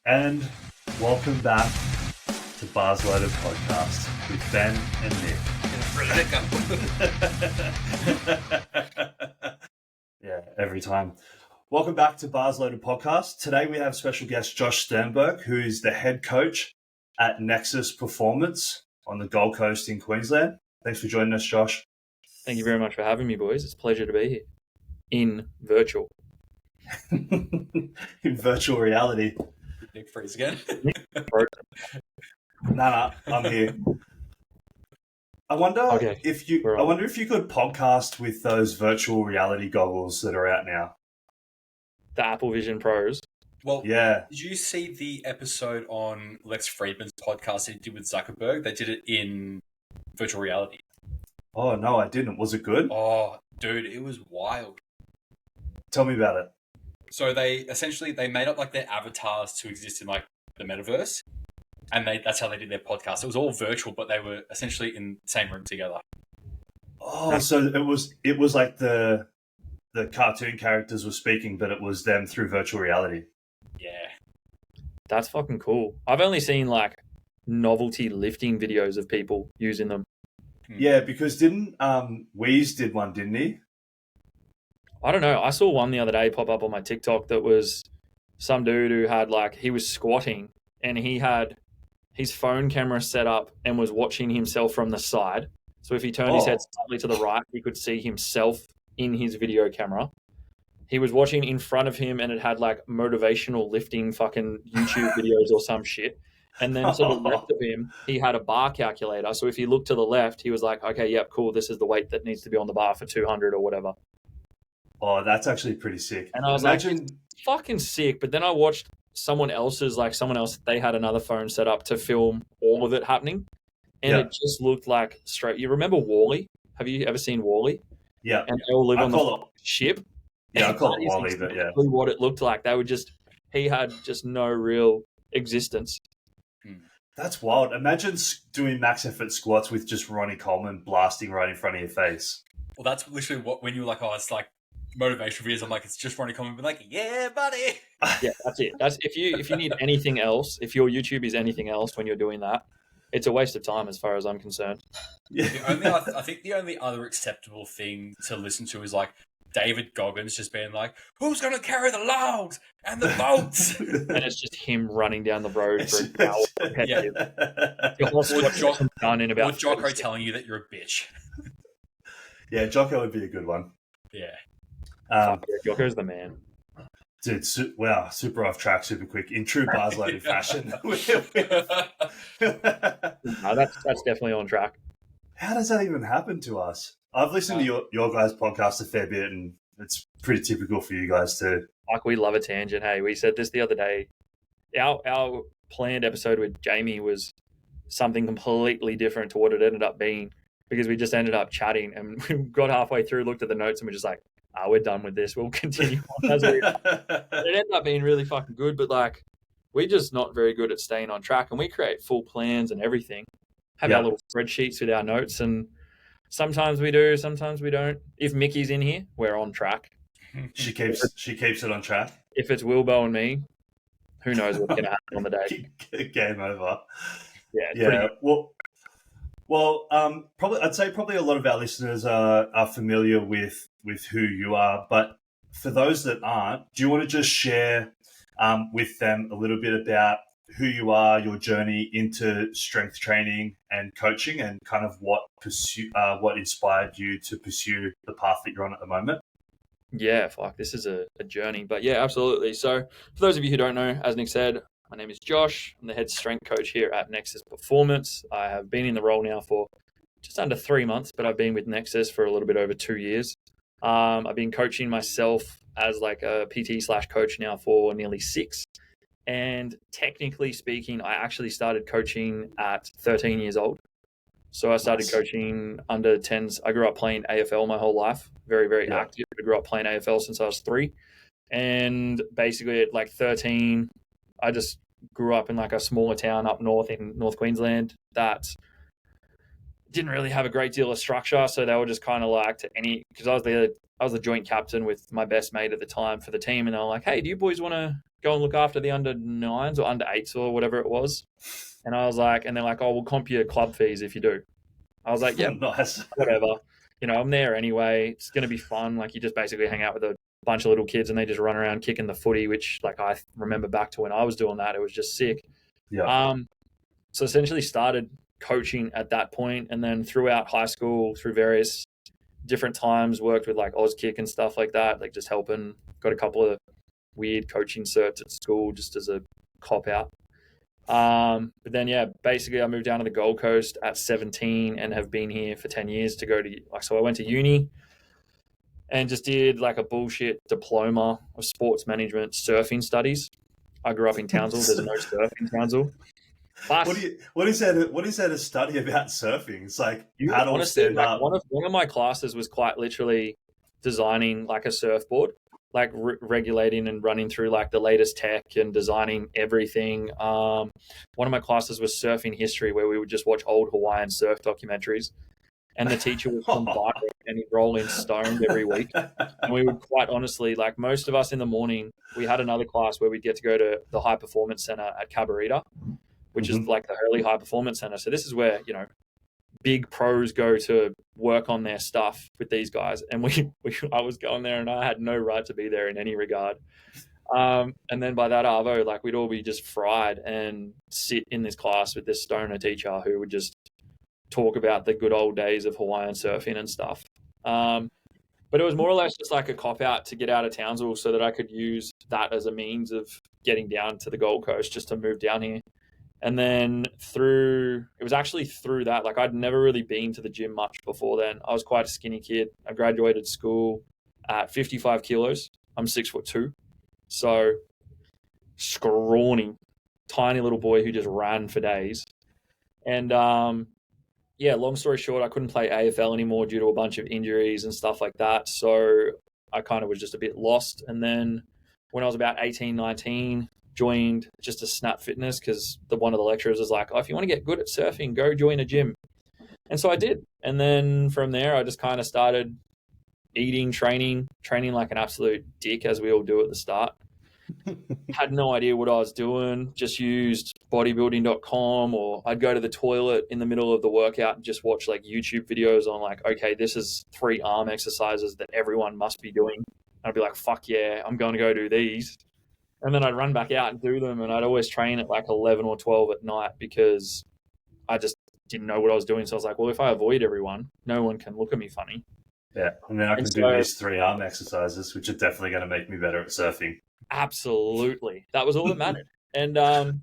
And welcome back to Bars Loaded Podcast with Ben and Nick. Yeah, every time. Welcome back to Bars Loaded Podcast. Today we have special guest Josh Sternburg, who is the head coach at Nexus Performance on the Gold Coast in Queensland. Thanks for joining us, Josh. Thank you very much for having me, boys. It's a pleasure to be here in virtual. In virtual reality. Nick freeze again. Nah, I'm here. I wonder if you could podcast with those virtual reality goggles that are out now. The Apple Vision Pros. Well, yeah. Did you see the episode on Lex Friedman's podcast that he did with Zuckerberg? They did it in virtual reality. Oh, no, I didn't. Was it good? Oh, dude, it was wild. Tell me about it. So they made up like their avatars to exist in like the metaverse, and that's how they did their podcast. It was all virtual, but they were essentially in the same room together. Oh, so it was like the cartoon characters were speaking, but it was them through virtual reality. Yeah, that's fucking cool. I've only seen like novelty lifting videos of people using them. Yeah, because didn't Wheeze did one, didn't he? I don't know. I saw one the other day pop up on my TikTok that was some dude who had he was squatting and he had his phone camera set up and was watching himself from the side. So if he turned his head slightly to the right, he could see himself in his video camera. He was watching in front of him and it had like motivational lifting fucking YouTube videos or some shit. And then to the left of him, he had a bar calculator. So if he looked to the left, he was like, okay, yep, cool. This is the weight that needs to be on the bar for 200 or whatever. Oh, that's actually pretty sick. And I was like, fucking sick. But then I watched someone else, they had another phone set up to film all of it happening. And it just looked like straight. You remember WALL-E? Have you ever seen WALL-E? Yeah. And they all live on the ship. Yeah, I call it WALL-E, but yeah. What it looked like. He had just no real existence. That's wild. Imagine doing max effort squats with just Ronnie Coleman blasting right in front of your face. Well, that's literally when you were like, oh, it's like motivational videos. I'm like, it's just Ronnie Coleman being like, yeah, buddy. Yeah, that's it. That's if you need anything else, if your YouTube is anything else when you're doing that, it's a waste of time as far as I'm concerned. Yeah. I think the only other acceptable thing to listen to is like David Goggins just being like, who's going to carry the logs and the boats? And it's just him running down the road for an hour. Or Jocko telling you that you're a bitch. Yeah, Jocko would be a good one. Yeah. Jocko's the man. Dude, super off track, super quick, in true Bars Loaded fashion. No, that's definitely on track. How does that even happen to us? I've listened to your guys' podcast a fair bit, and it's pretty typical for you guys too. Like, we love a tangent. Hey, we said this the other day. Our planned episode with Jamie was something completely different to what it ended up being, because we just ended up chatting and we got halfway through, looked at the notes, and we're just like, we're done with this. We'll continue on. It ended up being really fucking good, but like, we're just not very good at staying on track, and we create full plans and everything. Have our little spreadsheets with our notes, and sometimes we do, sometimes we don't. If Mickey's in here, we're on track. She keeps it on track. If it's Wilbo and me, who knows what's going to happen on the day? Game over. Yeah. Well, I'd say a lot of our listeners are familiar with who you are, but for those that aren't, do you want to just share with them a little bit about who you are, your journey into strength training and coaching, and kind of what inspired you to pursue the path that you're on at the moment? Yeah, this is a journey, but yeah, absolutely. So for those of you who don't know, as Nick said, my name is Josh. I'm the head strength coach here at Nexus Performance. I have been in the role now for just under 3 months, but I've been with Nexus for a little bit over 2 years. I've been coaching myself as like a PT/coach now for nearly 6. And technically speaking, I actually started coaching at 13 years old. So I started coaching under 10s. I grew up playing AFL my whole life, very, very active. I grew up playing AFL since I was 3. And basically at like 13, I just grew up in like a smaller town up north in North Queensland that didn't really have a great deal of structure. So they were just kind of like because I was the joint captain with my best mate at the time for the team. And they were like, hey, do you boys want to go and look after the under 9s or under 8s or whatever it was? And I was like, and they're like, oh, we'll comp your club fees if you do. I was like, yep, Nice. whatever. I'm there anyway. It's going to be fun. Like, you just basically hang out with a bunch of little kids and they just run around kicking the footy, which, like, I remember back to when I was doing that. It was just sick. Yeah. So essentially started coaching at that point, and then throughout high school, through various different times, worked with like Auskick and stuff like that, like just helping. Got a couple of weird coaching certs at school just as a cop out. But then, yeah, basically I moved down to the Gold Coast at 17 and have been here for 10 years to go to, like, so I went to uni and just did like a bullshit diploma of sports management surfing studies. I grew up in Townsville. There's no surf in Townsville. But what is there to study about surfing? It's like paddle, honestly, stand like up. one of my classes was quite literally designing like a surfboard, like regulating and running through like the latest tech and designing everything. One of my classes was surfing history, where we would just watch old Hawaiian surf documentaries, and the teacher was from Byron and he'd roll in stoned every week. And we would, quite honestly, like most of us in the morning, we had another class where we'd get to go to the High Performance Center at Cabarita, which is like the Hurley High Performance Center. So this is where, big pros go to work on their stuff with these guys. And I was going there and I had no right to be there in any regard. And then by that arvo, like, we'd all be just fried and sit in this class with this stoner teacher who would just talk about the good old days of Hawaiian surfing and stuff. But it was more or less just like a cop out to get out of Townsville so that I could use that as a means of getting down to the Gold Coast, just to move down here. And then it was actually through that, like, I'd never really been to the gym much before then. I was quite a skinny kid. I graduated school at 55 kilos. I'm 6'2". So scrawny, tiny little boy who just ran for days. And yeah, long story short, I couldn't play AFL anymore due to a bunch of injuries and stuff like that. So I kind of was just a bit lost. And then when I was about 18, 19, joined just a Snap Fitness, because one of the lecturers was like, oh, if you want to get good at surfing, go join a gym. And so I did. And then from there, I just kind of started eating, training like an absolute dick, as we all do at the start. Had no idea what I was doing, just used bodybuilding.com, or I'd go to the toilet in the middle of the workout and just watch like YouTube videos on like, okay, this is 3 arm exercises that everyone must be doing. And I'd be like, fuck yeah, I'm going to go do these. And then I'd run back out and do them. And I'd always train at like 11 or 12 at night because I just didn't know what I was doing. So I was like, well, if I avoid everyone, no one can look at me funny. Yeah. And then I can do these 3 arm exercises, which are definitely going to make me better at surfing. Absolutely. That was all that mattered. And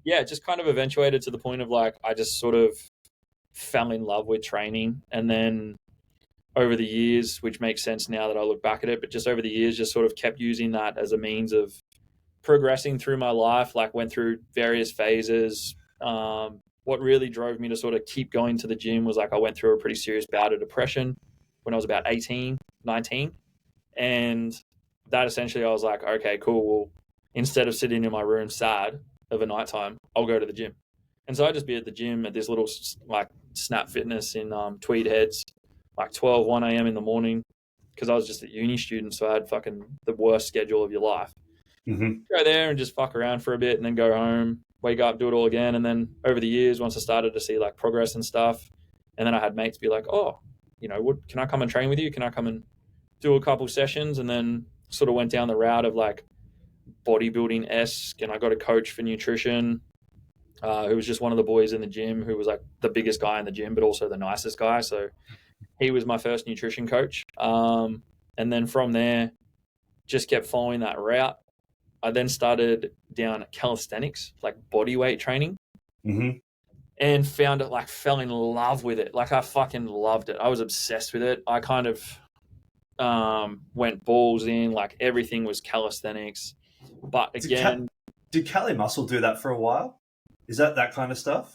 yeah, it just kind of eventuated to the point of like, I just sort of fell in love with training. And then over the years, which makes sense now that I look back at it, but just over the years, just sort of kept using that as a means of progressing through my life, like went through various phases. What really drove me to sort of keep going to the gym was like, I went through a pretty serious bout of depression when I was about 18, 19. And that essentially, I was like, okay, cool. Well, instead of sitting in my room sad of a nighttime, I'll go to the gym. And so I'd just be at the gym at this little like Snap Fitness in Tweed Heads, like 1 a.m. in the morning, because I was just a uni student. So I had fucking the worst schedule of your life. Go there and just fuck around for a bit and then go home, wake up, do it all again. And then over the years, once I started to see like progress and stuff, and then I had mates be like, oh, can I come and train with you? Can I come and do a couple sessions? And then sort of went down the route of like bodybuilding-esque, and I got a coach for nutrition who was just one of the boys in the gym, who was like the biggest guy in the gym, but also the nicest guy. So he was my first nutrition coach. And then from there, just kept following that route. I then started down calisthenics, like body weight training, and found it, like fell in love with it. Like I fucking loved it. I was obsessed with it. I kind of went balls in, like everything was calisthenics. But again, did Cali Muscle do that for a while? Is that kind of stuff?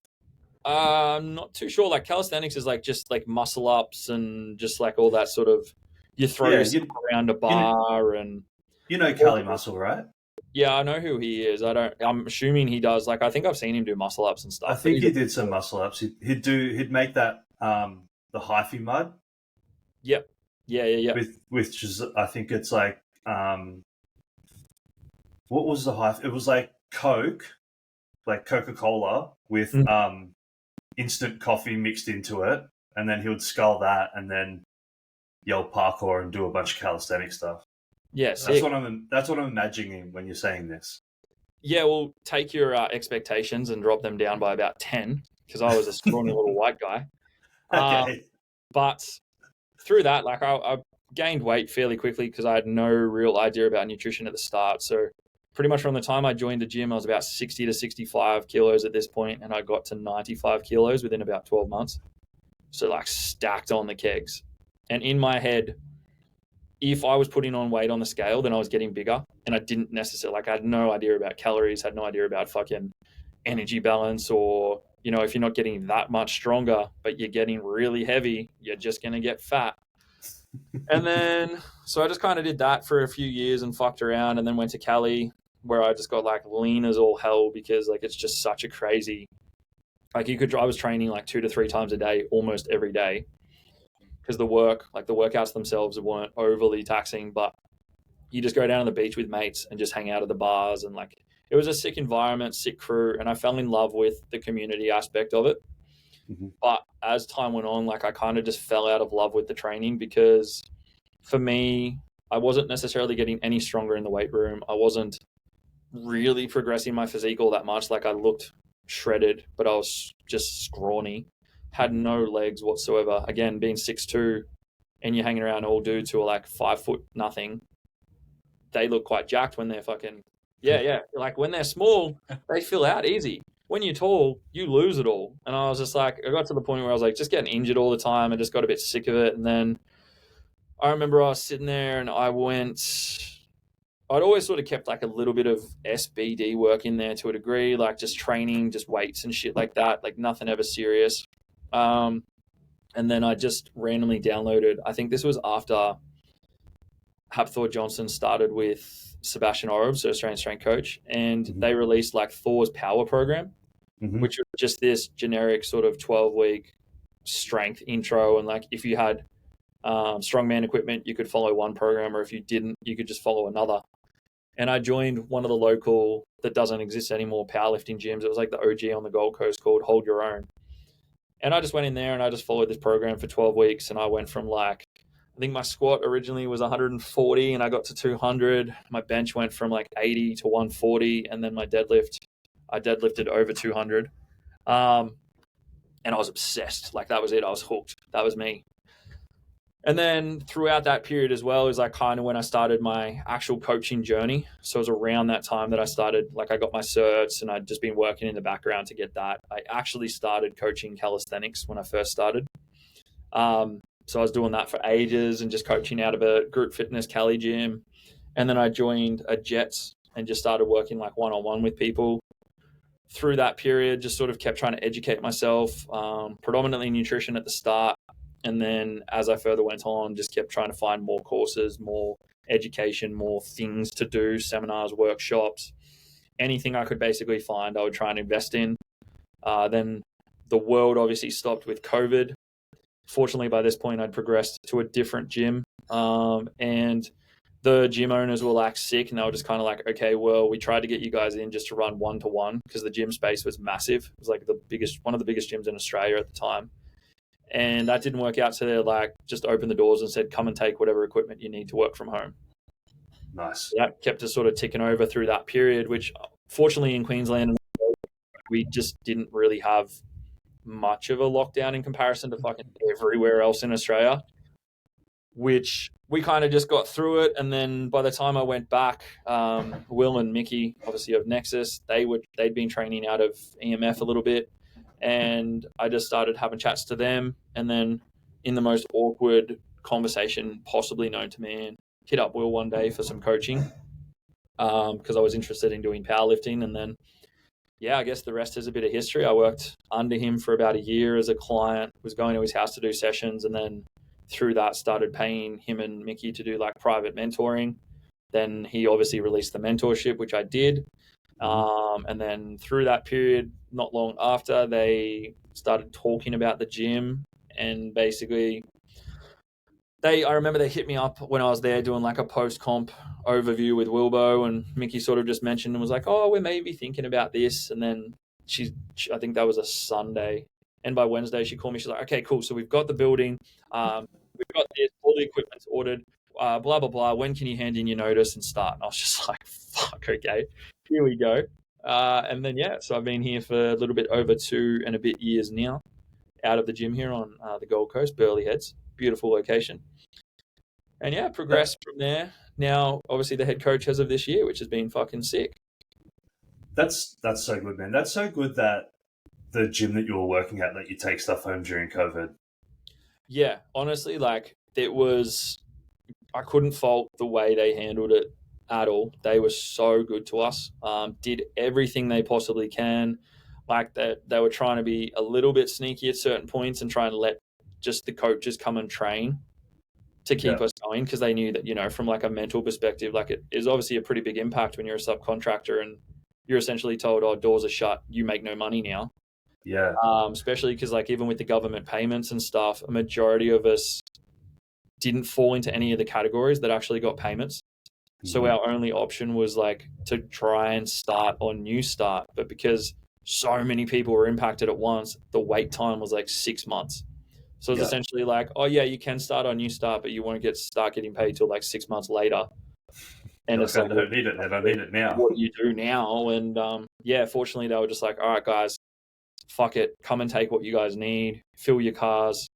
I'm not too sure. Like calisthenics is like just like muscle ups and just like all that sort of, you throw yourself around a bar and Cali Muscle, right? Yeah, I know who he is. I'm assuming he does. Like, I think I've seen him do muscle ups and stuff. I think he did some muscle ups. He'd make that the hyphy mud. Yep. Yeah. Which is, I think it's like, what was the hyphy? It was like Coke, like Coca-Cola with instant coffee mixed into it, and then he would scull that and then yell parkour and do a bunch of calisthenic stuff. Yeah, that's what I'm imagining when you're saying this. Yeah, well, take your expectations and drop them down by about 10, because I was a scrawny little white guy. Okay. But through that, like I gained weight fairly quickly because I had no real idea about nutrition at the start. So pretty much from the time I joined the gym, I was about 60 to 65 kilos at this point, and I got to 95 kilos within about 12 months. So like stacked on the kegs. And in my head, if I was putting on weight on the scale, then I was getting bigger. And I didn't necessarily, like I had no idea about calories, had no idea about fucking energy balance, or, you know, if you're not getting that much stronger, but you're getting really heavy, you're just going to get fat. And then, so I just kind of did that for a few years and fucked around, and then went to Cali, where I just got like lean as all hell, because like it's just such a crazy, like I was training like 2 to 3 times a day, almost every day, because the workouts themselves weren't overly taxing, but you just go down to the beach with mates and just hang out at the bars, and like it was a sick environment, sick crew, and I fell in love with the community aspect of it. Mm-hmm. But as time went on, like I kind of just fell out of love with the training, because for me, I wasn't necessarily getting any stronger in the weight room. I wasn't really progressing my physique all that much. Like I looked shredded, but I was just scrawny, had no legs whatsoever. Again, being 6'2", and you're hanging around all dudes who are like 5 foot nothing, they look quite jacked when they're fucking, yeah. Like when they're small, they fill out easy. When you're tall, you lose it all. And I was just like, I got to the point where I was like just getting injured all the time. I just got a bit sick of it. And then I remember I was sitting there and I'd always sort of kept like a little bit of SBD work in there to a degree, like just training, just weights and shit like that, like nothing ever serious. And then I just randomly downloaded, I think this was after Hapthor Johnson started with Sebastian Orob, so Australian strength coach, and they released like Thor's Power Program, which was just this generic sort of 12-week strength intro. And like if you had strongman equipment, you could follow one program, or if you didn't, you could just follow another. And I joined one of the local, that doesn't exist anymore, powerlifting gyms. It was like the OG on the Gold Coast, called Hold Your Own. And I just went in there and I just followed this program for 12 weeks. And I went from like, I think my squat originally was 140 and I got to 200. My bench went from like 80 to 140. And then my deadlift, I deadlifted over 200. And I was obsessed. Like that was it. I was hooked. That was me. And then throughout that period as well is like kind of when I started my actual coaching journey. So it was around that time that I started, like I got my certs and I'd just been working in the background to get that. I actually started coaching calisthenics when I first started. So I was doing that for ages and just coaching out of a group fitness Cali gym. And then I joined a Jets and just started working like one-on-one with people. Through that period, just sort of kept trying to educate myself, predominantly nutrition at the start. And then as I further went on, just kept trying to find more courses, more education, more things to do, seminars, workshops, anything I could basically find, I would try and invest in. Then the world obviously stopped with COVID. Fortunately, by this point, I'd progressed to a different gym. And the gym owners were like sick, and they were just kind of like, okay, well, we tried to get you guys in just to run one-to-one, because the gym space was massive. It was like one of the biggest gyms in Australia at the time. And that didn't work out. So they're like, just opened the doors and said, come and take whatever equipment you need to work from home. Nice. So that kept us sort of ticking over through that period, which fortunately in Queensland, we just didn't really have much of a lockdown in comparison to fucking everywhere else in Australia, which we kind of just got through it. And then by the time I went back, Will and Mickey, obviously of Nexus, they'd been training out of EMF a little bit. And I just started having chats to them. And then in the most awkward conversation possibly known to man, hit up Will one day for some coaching because I was interested in doing powerlifting. And then, yeah, I guess the rest is a bit of history. I worked under him for about a year as a client, was going to his house to do sessions. And then through that started paying him and Mickey to do like private mentoring. Then he obviously released the mentorship, which I did. And then through that period, not long after, they started talking about the gym, and basically I remember they hit me up when I was there doing like a post-comp overview with Wilbo, and Mickey sort of just mentioned and was like, oh, we're maybe thinking about this. And then I think that was a Sunday. And by Wednesday, she called me. She's like, okay, cool. So we've got the building. We've got this, all the equipment's ordered, blah, blah, blah. When can you hand in your notice and start? And I was just like, fuck, okay, here we go. And then, so I've been here for a little bit over 2 and a bit years now, out of the gym here on the Gold Coast, Burleigh Heads. Beautiful location. And progressed from there. Now, obviously, the head coach as of this year, which has been fucking sick. That's so good, man. That's so good that the gym that you were working at let you take stuff home during COVID. Yeah, honestly, like I couldn't fault the way they handled it at all. They were so good to us. Did everything they possibly can. Like that, they were trying to be a little bit sneaky at certain points and try and let just the coaches come and train to keep us going, because they knew that, from like a mental perspective, like it is obviously a pretty big impact when you're a subcontractor and you're essentially told, oh, doors are shut, you make no money now. Yeah. Especially because like even with the government payments and stuff, a majority of us didn't fall into any of the categories that actually got payments. So our only option was like to try and start on New Start. But because so many people were impacted at once, the wait time was like 6 months. So it's essentially like, oh yeah, you can start on New Start, but you won't start getting paid till like 6 months later. And it's like, I don't need it, and I need it now. What do you do now? And fortunately they were just like, all right, guys, fuck it, come and take what you guys need, fill your cars,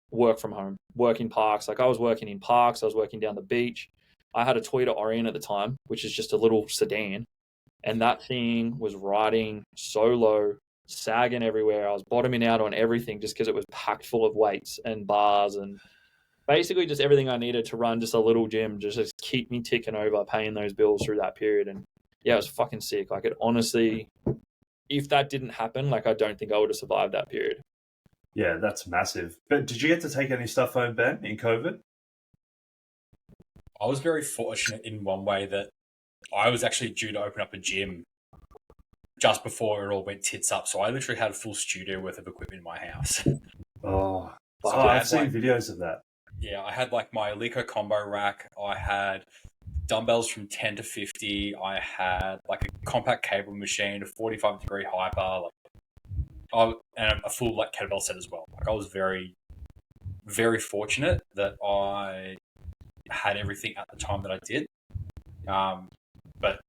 work from home, work in parks. Like I was working in parks, I was working down the beach. I had a Toyota Orion at the time, which is just a little sedan, and that thing was riding so low, sagging everywhere. I was bottoming out on everything just because it was packed full of weights and bars and basically just everything I needed to run just a little gym, just keep me ticking over, paying those bills through that period. And it was fucking sick. Like it honestly, if that didn't happen, like I don't think I would have survived that period. Yeah, that's massive. But did you get to take any stuff home, Ben, in COVID? I was very fortunate in one way that I was actually due to open up a gym just before it all went tits up. So I literally had a full studio worth of equipment in my house. I've seen videos of that. Yeah, I had like my Eleiko combo rack. I had dumbbells from 10 to 50. I had like a compact cable machine, a 45-degree hyper, and a full like kettlebell set as well. Like I was very, very fortunate that I had everything at the time that I did. But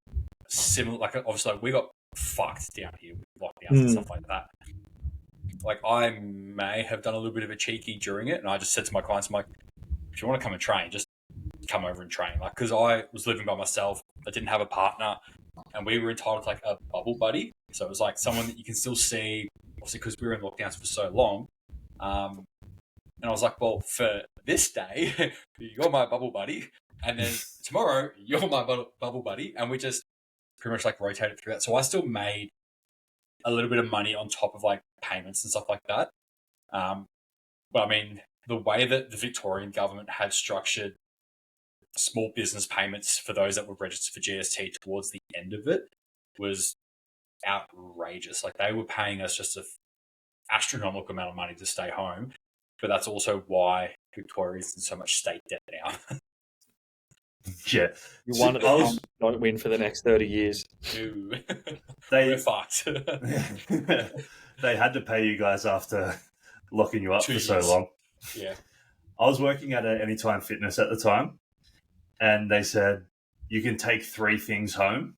similar, like obviously we got fucked down here with lockdowns and stuff like that. Like I may have done a little bit of a cheeky during it, and I just said to my clients, I'm like, if you want to come and train, just come over and train. Like, because I was living by myself, I didn't have a partner, and we were entitled to like a bubble buddy. So it was like someone that you can still see, obviously, because we were in lockdowns for so long. And I was like, well, for this day, you're my bubble buddy, and then tomorrow you're my bubble buddy, and we just pretty much like rotated through that. So I still made a little bit of money on top of like payments and stuff like that. But I mean, the way that the Victorian government had structured small business payments for those that were registered for GST towards the end of it was outrageous. Like they were paying us just an astronomical amount of money to stay home. But that's also why Victoria is in so much state debt now. Yeah. You won at the time, don't win for the next 30 years. We're fucked. They had to pay you guys after locking you up 2 for so years. long. Yeah. I was working at Anytime Fitness at the time, and they said, you can take 3 things home.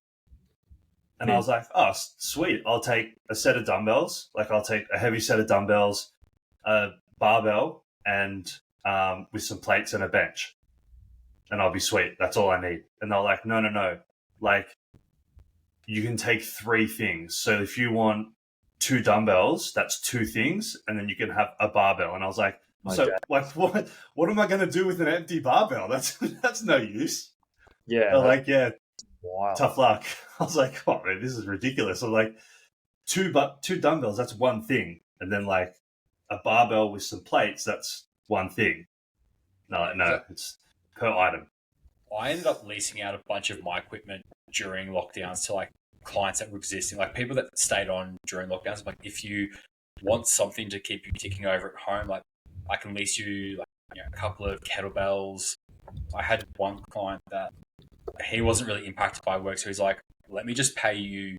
And I was like, oh, sweet. I'll take a set of dumbbells. Like I'll take a heavy set of dumbbells, a barbell, and with some plates and a bench. And I'll be sweet. That's all I need. And they're like, no. Like, you can take 3 things. So if you want 2 dumbbells, that's 2 things. And then you can have a barbell. And I was like, what am I going to do with an empty barbell? That's no use. Yeah. They're like, yeah, wow. Tough luck. I was like, oh man, this is ridiculous. I'm like, 2 dumbbells, that's 1 thing. And then like a barbell with some plates, that's 1 thing. No, it's per item. I ended up leasing out a bunch of my equipment during lockdowns to like clients that were existing, like people that stayed on during lockdowns. Like if you want something to keep you ticking over at home, like I can lease you like, a couple of kettlebells. I had one client that he wasn't really impacted by work, so he's like, let me just pay you.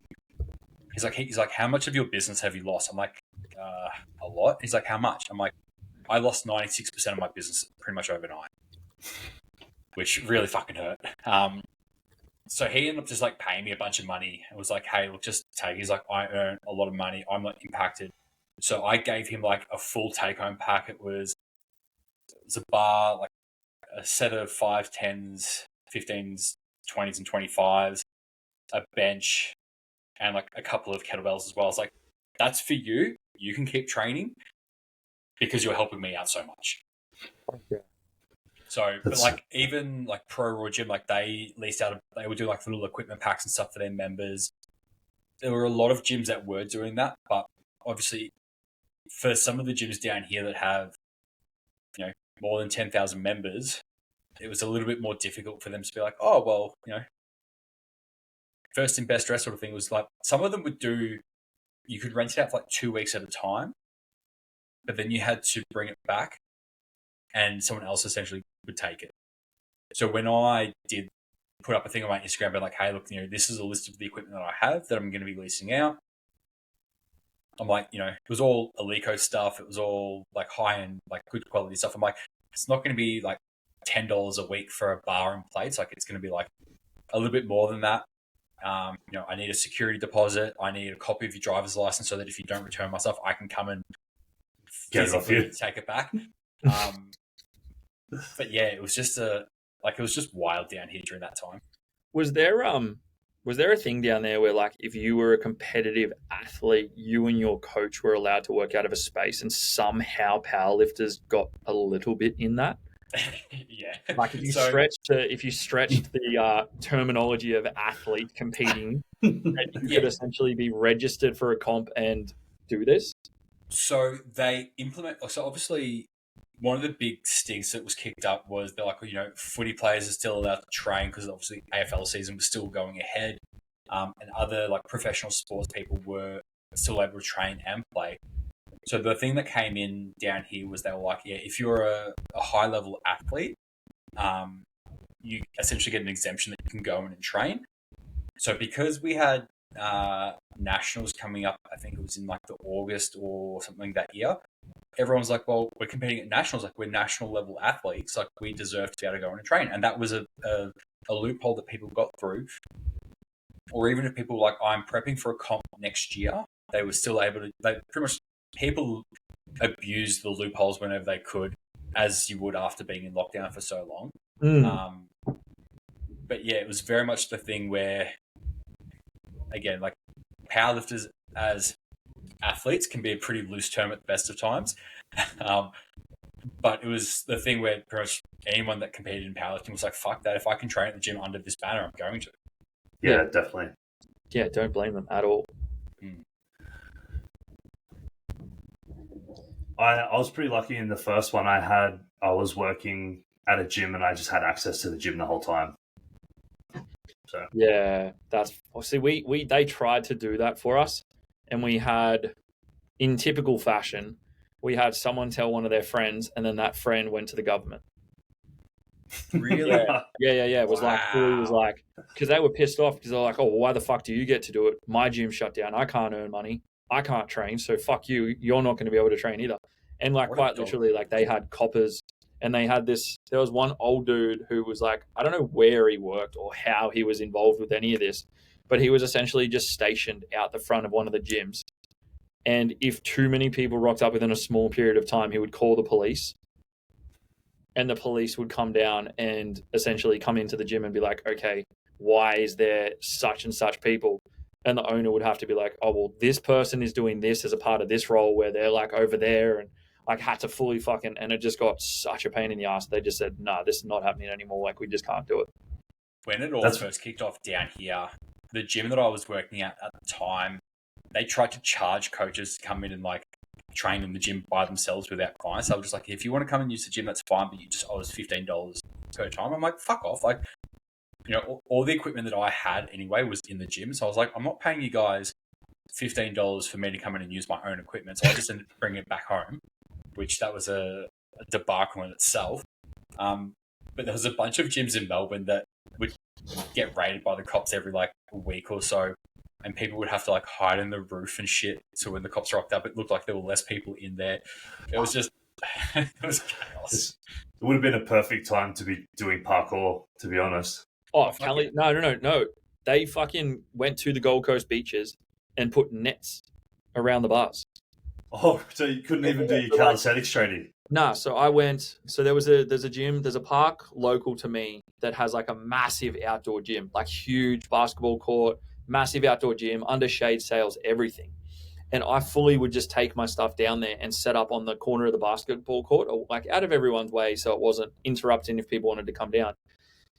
He's like, how much of your business have you lost? I'm like, a lot. He's like, how much? I'm like, I lost 96% of my business pretty much overnight, which really fucking hurt. So he ended up just like paying me a bunch of money and was like, hey, look, just take. He's like, I earn a lot of money. I'm not impacted. So I gave him like a full take home pack. It was a bar, like a set of 5, 10s, 15s, 20s, and 25s, a bench, and like a couple of kettlebells as well. It's like, that's for you. You can keep training because you're helping me out so much. Okay. So, but like even like Pro Raw Gym, like they would do like little equipment packs and stuff for their members. There were a lot of gyms that were doing that, but obviously for some of the gyms down here that have, more than 10,000 members, it was a little bit more difficult for them to be like, oh, well, first and best dress sort of thing. Was like, some of them would do, you could rent it out for like 2 weeks at a time, but then you had to bring it back and someone else essentially would take it. So when I did put up a thing on my Instagram, but like, hey, look, this is a list of the equipment that I have that I'm going to be leasing out. I'm like, it was all Alico stuff. It was all like high end, like good quality stuff. I'm like, it's not going to be like $10 a week for a bar and plates. Like, it's going to be like a little bit more than that. I need a security deposit. I need a copy of your driver's license so that if you don't return my stuff, I can come and physically take it back. But yeah, it was just wild down here during that time. Was there a thing down there where, like, if you were a competitive athlete, you and your coach were allowed to work out of a space, and somehow powerlifters got a little bit in that? Yeah. Like if you stretched the terminology of athlete competing, and you could essentially be registered for a comp and do this. So they implement. So obviously, one of the big stinks that was kicked up was they're like, footy players are still allowed to train because obviously AFL season was still going ahead, and other like professional sports people were still able to train and play. So the thing that came in down here was they were like, yeah, if you're a high level athlete, you essentially get an exemption that you can go in and train. So because we had nationals coming up, I think it was in like the August or something that year, everyone's like, well, we're competing at nationals, like we're national level athletes, like we deserve to be able to go in and train. And that was a loophole that people got through. Or even if people were like, I'm prepping for a comp next year, they were still able to, they pretty much, people abused the loopholes whenever they could, as you would after being in lockdown for so long. But yeah, it was very much the thing where, again, like powerlifters as athletes can be a pretty loose term at the best of times. But it was the thing where pretty much anyone that competed in powerlifting was like, fuck that. If I can train at the gym under this banner, I'm going to. Yeah, definitely. Yeah, don't blame them at all. I was pretty lucky in the first one. I was working at a gym and I just had access to the gym the whole time. So yeah, that's obviously they tried to do that for us, and we had, in typical fashion, we had someone tell one of their friends, and then that friend went to the government. Really? Yeah. It was like, because they were pissed off because they're like, oh, well, why the fuck do you get to do it? My gym shut down. I can't earn money. I can't train. So fuck you. You're not going to be able to train either. And like quite literally, like they had coppers, and they had this. There was one old dude who was like, I don't know where he worked or how he was involved with any of this, but he was essentially just stationed out the front of one of the gyms. And if too many people rocked up within a small period of time, he would call the police. And the police would come down and essentially come into the gym and be like, okay, why is there such and such people? And the owner would have to be like, oh, well, this person is doing this as a part of this role where they're like over there, and like had to fully and it just got such a pain in the ass. They just said, no, this is not happening anymore. Like, we just can't do it. When it all first kicked off down here, the gym that I was working at the time, they tried to charge coaches to come in and like train in the gym by themselves without clients. I was just like, if you want to come and use the gym, that's fine, but you just owe us $15 per time. I'm like, fuck off. Like, all the equipment that I had anyway was in the gym. So I was like, I'm not paying you guys $15 for me to come in and use my own equipment. So I just ended up bringing it back home, which that was a debacle in itself. But there was a bunch of gyms in Melbourne that would get raided by the cops every like a week or so, and people would have to like hide in the roof and shit. So when the cops rocked up, it looked like there were less people in there. It was just it was chaos. It would have been a perfect time to be doing parkour, to be honest. Oh, Cali, no. They fucking went to the Gold Coast beaches and put nets around the bars. Oh, so you couldn't even do your calisthenics training? Nah, so I went. So there's a gym, there's a park local to me that has like a massive outdoor gym, like huge basketball court, massive outdoor gym, under shade sails, everything. And I fully would just take my stuff down there and set up on the corner of the basketball court, or like out of everyone's way, so it wasn't interrupting if people wanted to come down.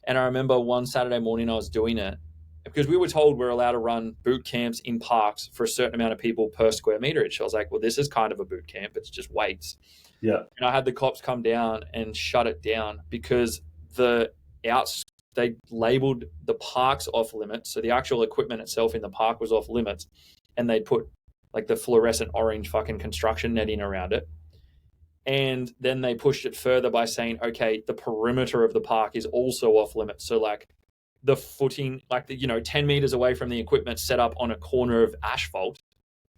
And I remember one Saturday morning I was doing it because we were told we're allowed to run boot camps in parks for a certain amount of people per square meterage. So I was like, well, this is kind of a boot camp. It's just weights. Yeah. And I had the cops come down and shut it down because they labeled the parks off limits. So the actual equipment itself in the park was off limits. And they put like the fluorescent orange fucking construction netting around it. And then they pushed it further by saying, okay, the perimeter of the park is also off limits. So like the footing, like 10 meters away from the equipment set up on a corner of asphalt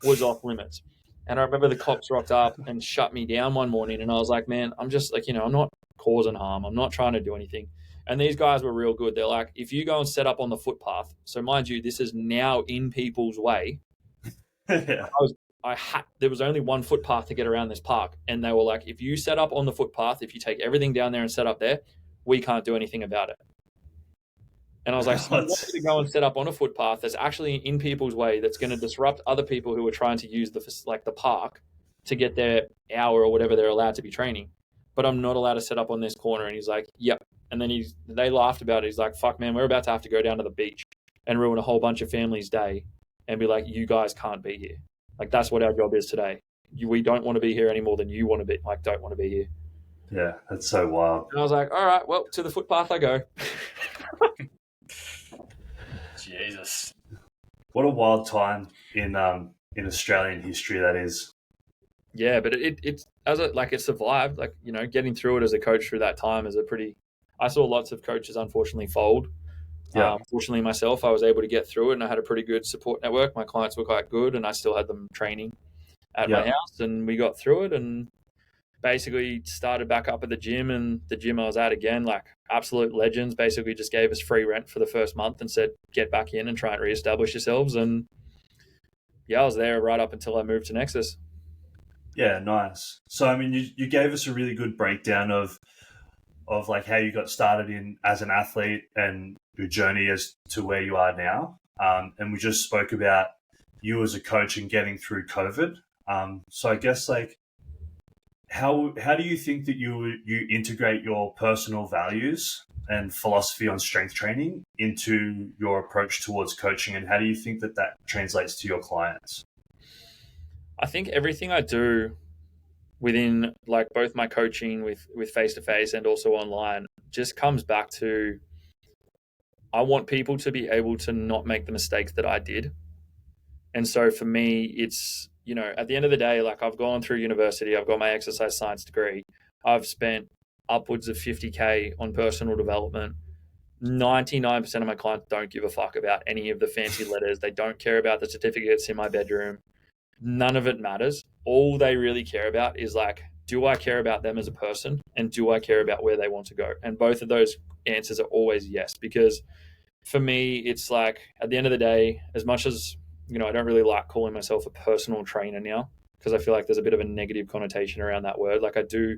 was off limits. And I remember the cops rocked up and shut me down one morning. And I was like, man, I'm just like, I'm not causing harm. I'm not trying to do anything. And these guys were real good. They're like, if you go and set up on the footpath, so mind you, this is now in people's way. Yeah. There was only one footpath to get around this park. And they were like, if you set up on the footpath, if you take everything down there and set up there, we can't do anything about it. And I was like, so you want me to go and set up on a footpath that's actually in people's way, that's going to disrupt other people who are trying to use the park to get their hour or whatever they're allowed to be training. But I'm not allowed to set up on this corner. And he's like, yep. And then they laughed about it. He's like, fuck, man, we're about to have to go down to the beach and ruin a whole bunch of families' day and be like, you guys can't be here. Like, that's what our job is today. We don't want to be here any more than you want to be, like, don't want to be here. Yeah, that's so wild. And I was like, all right, well, to the footpath I go. Jesus. What a wild time in Australian history that is. Yeah, but it survived. Like, getting through it as a coach through that time is I saw lots of coaches unfortunately fold. Yeah. Fortunately myself, I was able to get through it and I had a pretty good support network. My clients were quite good and I still had them training at my house, and we got through it and basically started back up at the gym. And the gym I was at, again, like absolute legends, basically just gave us free rent for the first month and said, get back in and try and reestablish yourselves. And yeah, I was there right up until I moved to Nexus. Yeah, nice. So, I mean, you gave us a really good breakdown of like how you got started in as an athlete and your journey as to where you are now. And we just spoke about you as a coach and getting through COVID. So I guess, like, how do you think that you integrate your personal values and philosophy on strength training into your approach towards coaching, and how do you think that translates to your clients? I think everything I do within like both my coaching with face-to-face and also online just comes back to, I want people to be able to not make the mistakes that I did. And so for me, it's, at the end of the day, like, I've gone through university, I've got my exercise science degree, I've spent upwards of 50K on personal development. 99% of my clients don't give a fuck about any of the fancy letters. They don't care about the certificates in my bedroom. None of it matters. All they really care about is, like, do I care about them as a person, and do I care about where they want to go? And both of those answers are always yes, because for me, it's like, at the end of the day, as much as, I don't really like calling myself a personal trainer now, because I feel like there's a bit of a negative connotation around that word. Like, I do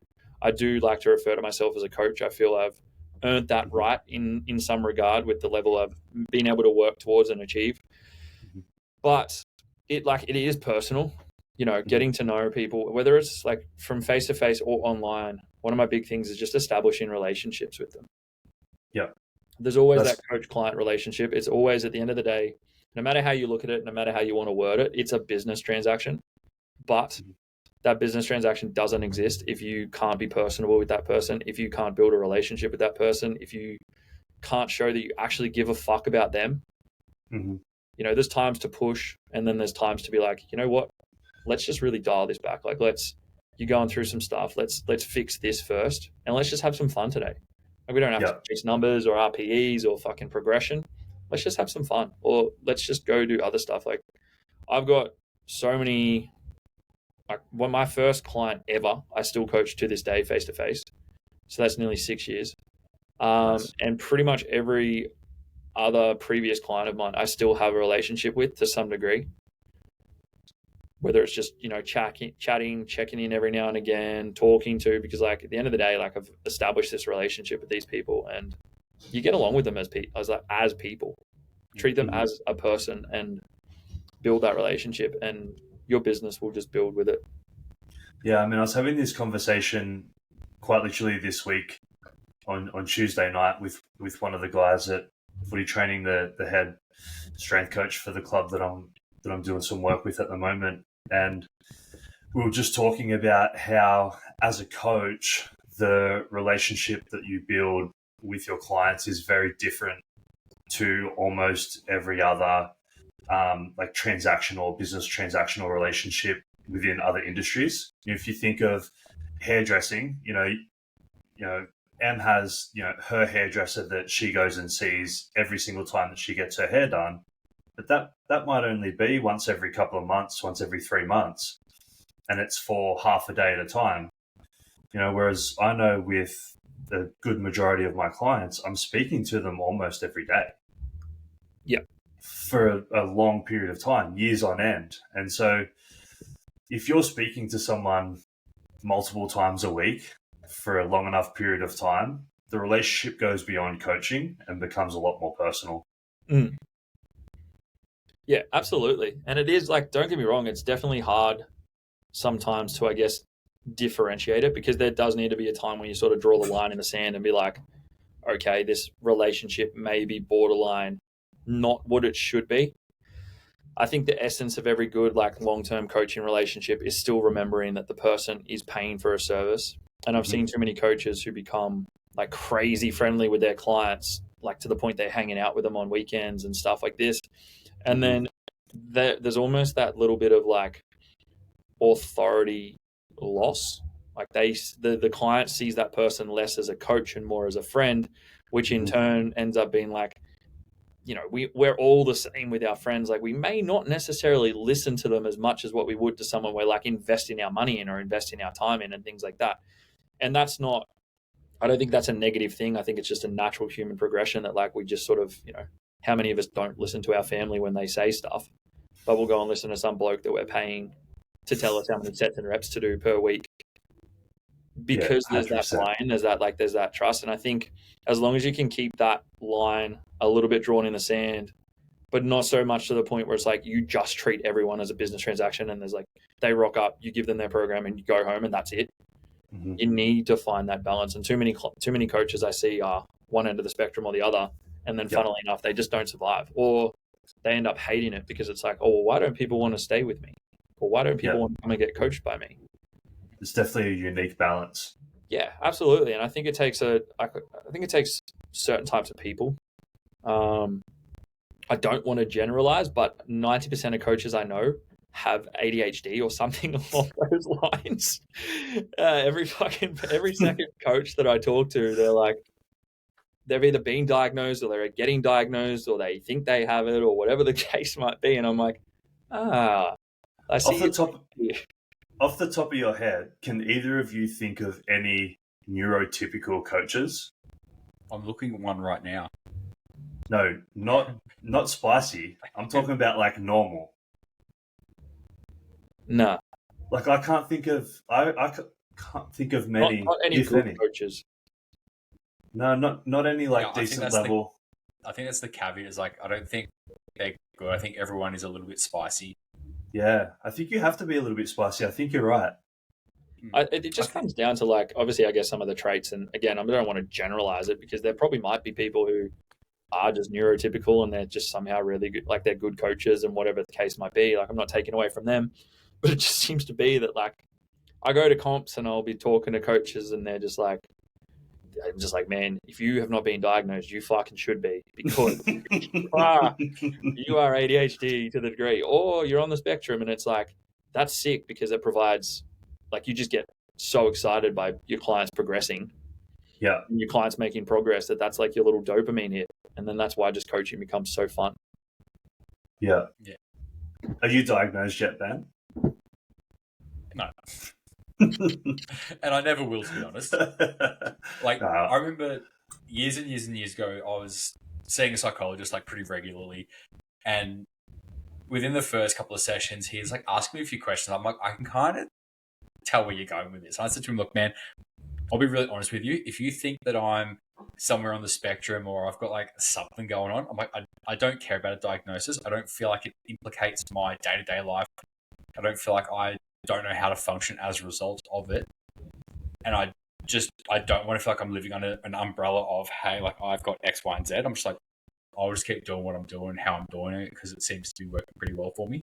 like to refer to myself as a coach. I feel I've earned that right in some regard with the level I've been able to work towards and achieve. But it is personal, getting to know people, whether it's like from face to face or online. One of my big things is just establishing relationships with them. Yeah. There's always that coach-client relationship. It's always, at the end of the day, no matter how you look at it, no matter how you want to word it, it's a business transaction. But that business transaction doesn't exist if you can't be personable with that person, if you can't build a relationship with that person, if you can't show that you actually give a fuck about them. Mm-hmm. There's times to push, and then there's times to be like, you know what? Let's just really dial this back. Like, let's, you're going through some stuff. Let's fix this first, and let's just have some fun today. Like, we don't have to chase numbers or RPEs or fucking progression. Let's just have some fun, or let's just go do other stuff. Like, I've got so many. Like, when my first client ever, I still coach to this day face to face. So that's nearly 6 years. Nice. And pretty much every other previous client of mine, I still have a relationship with to some degree. Whether it's just, chatting, checking in every now and again, talking to, because like at the end of the day, like I've established this relationship with these people, and you get along with them as people, treat them as a person, and build that relationship, and your business will just build with it. Yeah, I mean, I was having this conversation quite literally this week on Tuesday night with one of the guys at Footy Training, the head strength coach for the club that I'm doing some work with at the moment. And we were just talking about how, as a coach, the relationship that you build with your clients is very different to almost every other like transactional business transactional relationship within other industries. If you think of hairdressing, Em has her hairdresser that she goes and sees every single time that she gets her hair done. But that might only be once every couple of months, once every 3 months, and it's for half a day at a time. Whereas I know with the good majority of my clients, I'm speaking to them almost every day. Yeah. For a long period of time, years on end. And so if you're speaking to someone multiple times a week for a long enough period of time, the relationship goes beyond coaching and becomes a lot more personal. Yeah, absolutely. And it is, like, don't get me wrong, it's definitely hard sometimes to, I guess, differentiate it, because there does need to be a time when you sort of draw the line in the sand and be like, okay, this relationship may be borderline not what it should be. I think the essence of every good, like, long-term coaching relationship is still remembering that the person is paying for a service. And I've seen too many coaches who become like crazy friendly with their clients, like to the point they're hanging out with them on weekends and stuff like this. And then there's almost that little bit of like authority loss. Like the client sees that person less as a coach and more as a friend, which in turn ends up being like, we're all the same with our friends. Like, we may not necessarily listen to them as much as what we would to someone we're like investing our money in or investing our time in and things like that. And that's not, I don't think that's a negative thing. I think it's just a natural human progression that, like, we just sort of, how many of us don't listen to our family when they say stuff, but we'll go and listen to some bloke that we're paying to tell us how many sets and reps to do per week, because there's that buy-in, there's that trust. And I think as long as you can keep that line a little bit drawn in the sand, but not so much to the point where it's like you just treat everyone as a business transaction and there's like, they rock up, you give them their program and you go home and that's it. You need to find that balance. And too many coaches I see are one end of the spectrum or the other, and then funnily enough, they just don't survive, or they end up hating it because it's like, oh, well, why don't people want to stay with me? Or why don't people want to come and get coached by me? It's definitely a unique balance. Yeah, absolutely. And I think it takes certain types of people. I don't want to generalize, but 90% of coaches I know have ADHD or something along those lines. Every second coach that I talk to, they're like, they've either been diagnosed or they're getting diagnosed or they think they have it or whatever the case might be. And I'm like, I see. Off the top of your head, can either of you think of any neurotypical coaches? I'm looking at one right now. No, not spicy. I'm talking about like normal. No. Like I can't think of many. Not any good coaches. No, not any like decent level. I think that's the caveat. Is like I don't think they're good. I think everyone is a little bit spicy. Yeah, I think you have to be a little bit spicy. I think you're right. It just comes down to, like, obviously, I guess some of the traits. And again, I don't want to generalize it because there probably might be people who are just neurotypical and they're just somehow really good, like they're good coaches and whatever the case might be. Like, I'm not taking away from them, but it just seems to be that, like, I go to comps and I'll be talking to coaches and they're just like, I'm just like, man, if you have not been diagnosed, you fucking should be, because you are ADHD to the degree, or you're on the spectrum. And it's like, that's sick because it provides, like, you just get so excited by your clients progressing. Yeah. And your clients making progress, that's like your little dopamine hit. And then that's why just coaching becomes so fun. Yeah. Yeah. Are you diagnosed yet, Ben? No. And I never will, to be honest. Like, I remember years and years and years ago, I was seeing a psychologist like pretty regularly, and within the first couple of sessions, he's like asking me a few questions. I'm like, I can kind of tell where you're going with this. And I said to him, look, man, I'll be really honest with you. If you think that I'm somewhere on the spectrum or I've got like something going on, I'm like, I don't care about a diagnosis. I don't feel like it implicates my day-to-day life. I don't feel like I don't know how to function as a result of it. And I don't want to feel like I'm living under an umbrella of, hey, like I've got X, Y, and Z. I'm just like, I'll just keep doing what I'm doing, how I'm doing it, because it seems to be working pretty well for me.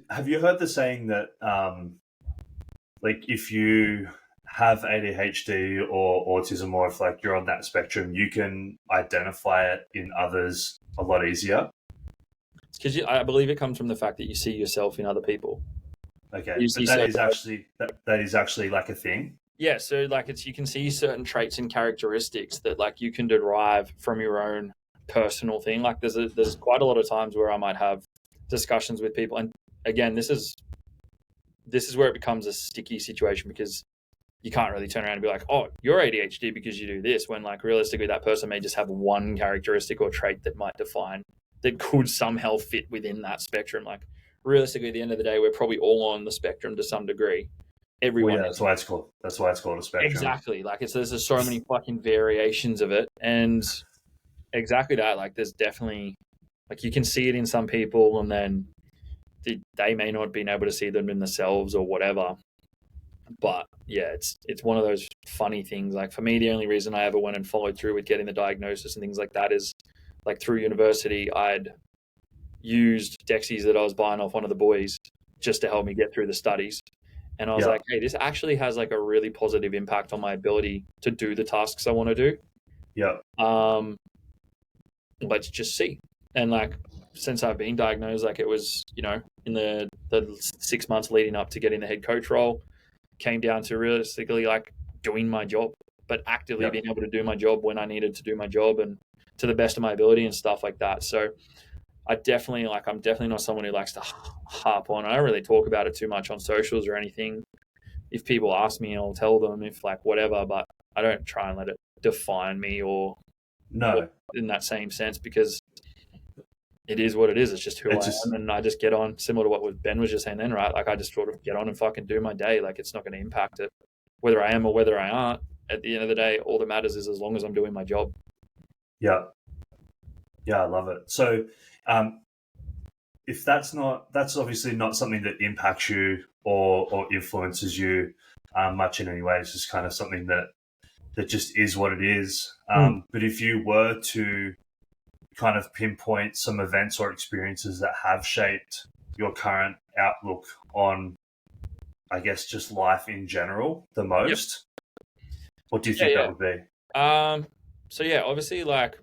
Have you heard the saying that, like, if you have ADHD or autism, or if like you're on that spectrum, you can identify it in others a lot easier? Because I believe it comes from the fact that you see yourself in other people. Okay, but that is actually like a thing. Yeah, so like you can see certain traits and characteristics that like you can derive from your own personal thing. Like there's quite a lot of times where I might have discussions with people, and again, this is where it becomes a sticky situation, because you can't really turn around and be like, oh, you're ADHD because you do this, when like realistically that person may just have one characteristic or trait that could somehow fit within that spectrum. Like realistically, at the end of the day, we're probably all on the spectrum to some degree. Everyone. Well, yeah, that's why it's called a spectrum. Exactly. Like there's so many fucking variations of it, and exactly that. Like there's definitely, like you can see it in some people, and then they may not have been able to see them in themselves or whatever. But yeah, it's one of those funny things. Like for me, the only reason I ever went and followed through with getting the diagnosis and things like that is like through university, I'd used Dexies that I was buying off one of the boys just to help me get through the studies. And I was like, hey, this actually has like a really positive impact on my ability to do the tasks I want to do. Yeah. Let's just see. And like, since I've been diagnosed, like it was, in the 6 months leading up to getting the head coach role, came down to realistically like doing my job, but actively being able to do my job when I needed to do my job and to the best of my ability and stuff like that. So I'm definitely not someone who likes to harp on. I don't really talk about it too much on socials or anything. If people ask me, I'll tell them, if like whatever, but I don't try and let it define me or in that same sense, because it is what it is. It's just who I am, and I just get on, similar to what Ben was just saying then, right? Like I just sort of get on and fucking do my day. Like it's not going to impact it, whether I am or whether I aren't. At the end of the day, all that matters is as long as I'm doing my job. Yeah. Yeah, I love it. So if that's obviously not something that impacts you or influences you much in any way. It's just kind of something that just is what it is. But if you were to kind of pinpoint some events or experiences that have shaped your current outlook on, I guess, just life in general the most, what do you think that would be? So yeah, obviously, like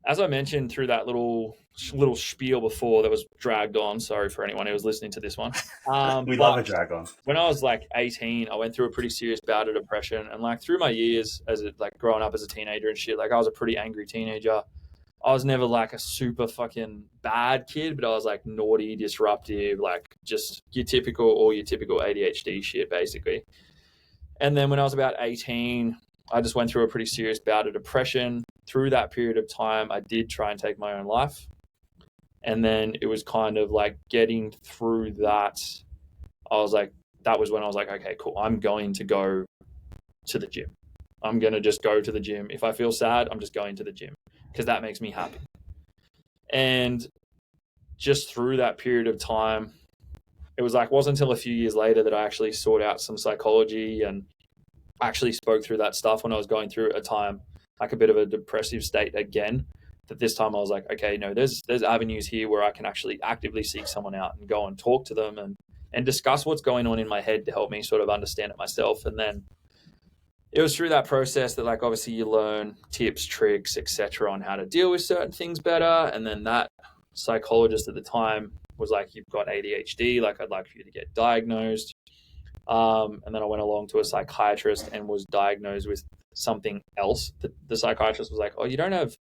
as I mentioned through that little spiel before that was dragged on. Sorry for anyone who was listening to this one. We love a drag on. When I was like 18, I went through a pretty serious bout of depression, and like through my years growing up as a teenager and shit, like I was a pretty angry teenager. I was never like a super fucking bad kid, but I was like naughty, disruptive, like just your typical ADHD shit, basically. And then when I was about 18, I just went through a pretty serious bout of depression. Through that period of time, I did try and take my own life. And then it was kind of like getting through that. That was when I was like, okay, cool. I'm going to go to the gym. I'm going to just go to the gym. If I feel sad, I'm just going to the gym because that makes me happy. And just through that period of time, it wasn't until a few years later that I actually sought out some psychology and actually spoke through that stuff when I was going through at a time, like a bit of a depressive state again, that this time I was like, okay, no, there's avenues here where I can actually actively seek someone out and go and talk to them and discuss what's going on in my head to help me sort of understand it myself. And then it was through that process that like obviously you learn tips, tricks, etc. on how to deal with certain things better. And then that psychologist at the time was like, you've got ADHD, like I'd like for you to get diagnosed. And then I went along to a psychiatrist and was diagnosed with something else. The psychiatrist was like, oh, you don't have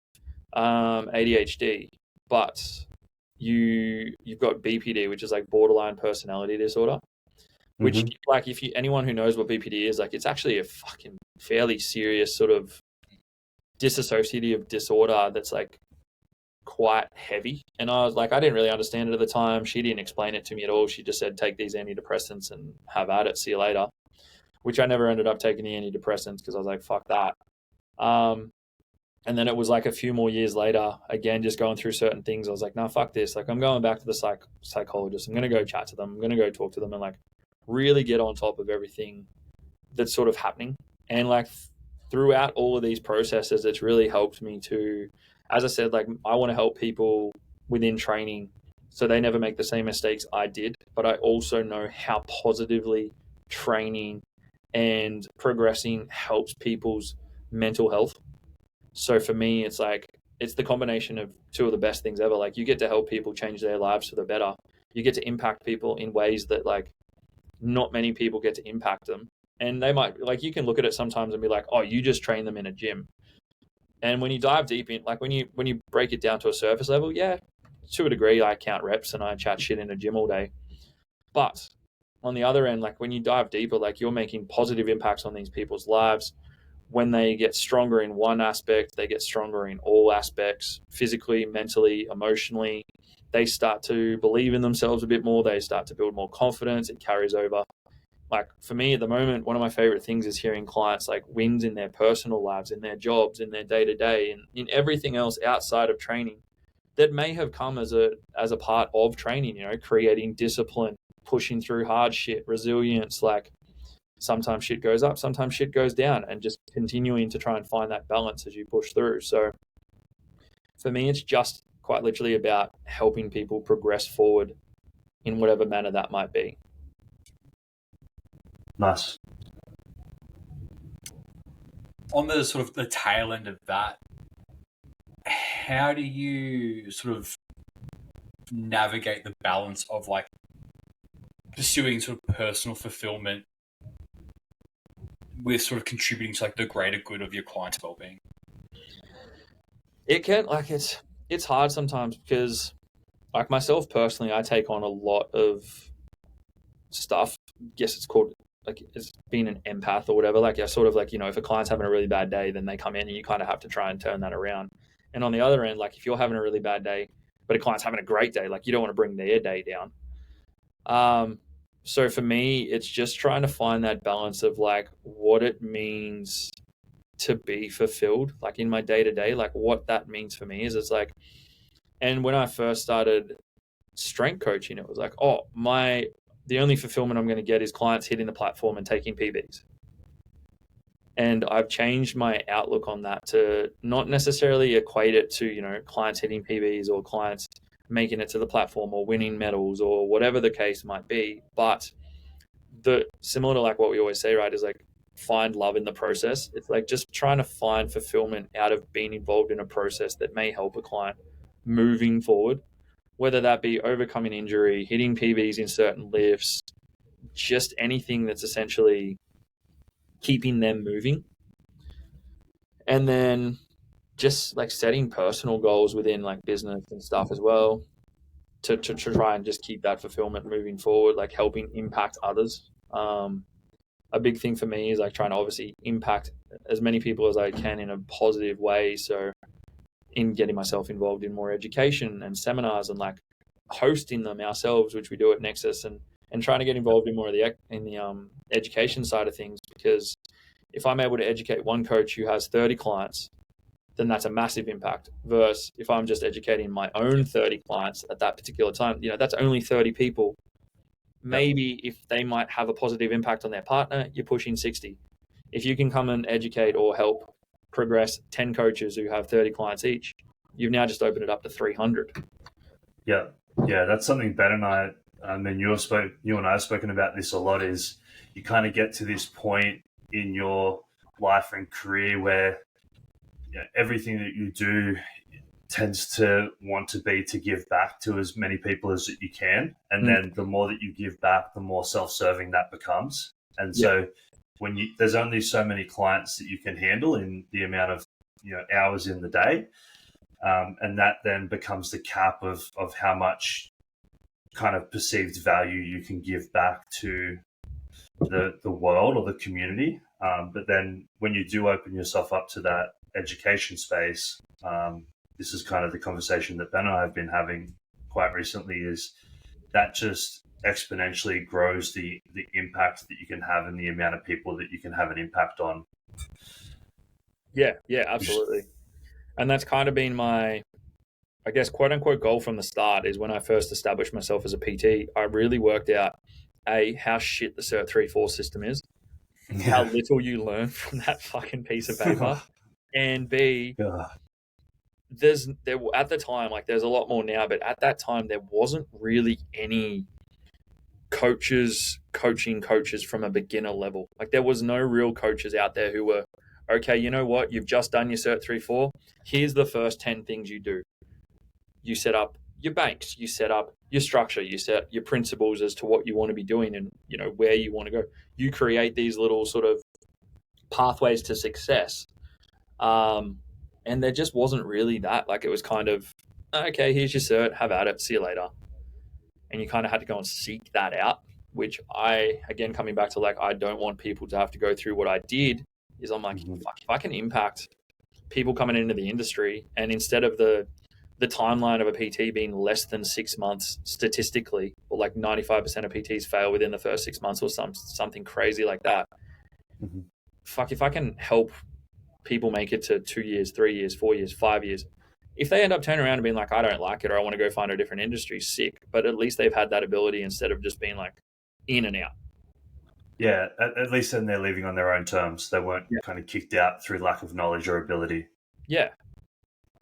ADHD, but you've got BPD, which is like borderline personality disorder. Which, like, if you anyone who knows what BPD is, like, it's actually a fucking fairly serious sort of dissociative disorder that's like quite heavy. And I was like, I didn't really understand it at the time. She didn't explain it to me at all. She just said, take these antidepressants and have at it. See you later. Which I never ended up taking the antidepressants because I was like, fuck that. And then it was like a few more years later, again, just going through certain things. I was like, no, fuck this. Like, I'm going back to the psychologist. I'm going to go chat to them. I'm going to go talk to them and like really get on top of everything that's sort of happening. And like throughout all of these processes, it's really helped me to, as I said, like I want to help people within training so they never make the same mistakes I did. But I also know how positively training and progressing helps people's mental health. So for me, it's like, it's the combination of two of the best things ever. Like, you get to help people change their lives for the better. You get to impact people in ways that like not many people get to impact them. And they might, like, you can look at it sometimes and be like, oh, you just train them in a gym. And when you dive deep in, like when you break it down to a surface level, yeah, to a degree, I count reps and I chat shit in a gym all day. But on the other end, like when you dive deeper, like you're making positive impacts on these people's lives. When they get stronger in one aspect, they get stronger in all aspects, physically, mentally, emotionally. They start to believe in themselves a bit more. They start to build more confidence. It carries over. Like for me at the moment, one of my favorite things is hearing clients like wins in their personal lives, in their jobs, in their day-to-day, and in everything else outside of training that may have come as a part of training, you know, creating discipline, pushing through hard shit, resilience, like sometimes shit goes up, sometimes shit goes down, and just continuing to try and find that balance as you push through. So for me, it's just quite literally about helping people progress forward in whatever manner that might be. Nice. On the sort of the tail end of that, how do you sort of navigate the balance of like pursuing sort of personal fulfillment with sort of contributing to like the greater good of your client's well-being? It can, like, it's hard sometimes because, like, myself personally, I take on a lot of stuff. I guess it's called, like, it's being an empath or whatever. Like, I sort of like, you know, if a client's having a really bad day, then they come in and you kind of have to try and turn that around. And on the other end, like, if you're having a really bad day, but a client's having a great day, like, you don't want to bring their day down. So for me, it's just trying to find that balance of like what it means to be fulfilled, like in my day to day, like what that means for me is it's like, and when I first started strength coaching, it was like, oh, the only fulfillment I'm going to get is clients hitting the platform and taking PBs. And I've changed my outlook on that to not necessarily equate it to, you know, clients hitting PBs or clients making it to the platform or winning medals or whatever the case might be. But similar to like what we always say, right, is like find love in the process. It's like just trying to find fulfillment out of being involved in a process that may help a client moving forward, whether that be overcoming injury, hitting PBs in certain lifts, just anything that's essentially keeping them moving. And then just like setting personal goals within like business and stuff as well to try and just keep that fulfillment moving forward, like helping impact others. A big thing for me is like trying to obviously impact as many people as I can in a positive way. So in getting myself involved in more education and seminars and like hosting them ourselves, which we do at Nexus, and trying to get involved in more of the education side of things, because if I'm able to educate one coach who has 30 clients, then that's a massive impact. Versus if I'm just educating my own 30 clients at that particular time, you know, that's only 30 people. Maybe if they might have a positive impact on their partner, you're pushing 60. If you can come and educate or help progress 10 coaches who have 30 clients each, you've now just opened it up to 300. Yeah, that's something Ben and I mean, you and I have spoken about this a lot, is you kind of get to this point in your life and career where, you know, everything that you do tends to want to be to give back to as many people as you can. And then the more that you give back, the more self-serving that becomes. And so there's only so many clients that you can handle in the amount of hours in the day. And that then becomes the cap of how much kind of perceived value you can give back to the world or the community. But then when you do open yourself up to that education space, this is kind of the conversation that Ben and I have been having quite recently, is that just exponentially grows the impact that you can have and the amount of people that you can have an impact on. Yeah, absolutely. And that's kind of been my, I guess, quote unquote goal from the start, is when I first established myself as a PT, I really worked out how shit the Cert 3-4 system is, how little you learn from that fucking piece of paper, and B, there at the time, like there's a lot more now, but at that time there wasn't really any coaching coaches from a beginner level. Like there was no real coaches out there who were, okay, you know what, you've just done your Cert 3-4, here's the first 10 things you do. You set up your banks, you set up your structure, you set your principles as to what you want to be doing and where you want to go. You create these little sort of pathways to success. And there just wasn't really that. Like it was kind of, okay, here's your cert, have at it, see you later. And you kind of had to go and seek that out, which again, coming back to like, I don't want people to have to go through what I did, is I'm like, fuck, if I can impact people coming into the industry, and instead of the timeline of a PT being less than 6 months statistically, or like 95% of PTs fail within the first 6 months or something crazy like that. Fuck, if I can help people make it to 2 years, 3 years, 4 years, 5 years, if they end up turning around and being like, I don't like it, or I want to go find a different industry, sick. But at least they've had that ability instead of just being like in and out. Yeah, at least then they're leaving on their own terms. They weren't kind of kicked out through lack of knowledge or ability. Yeah,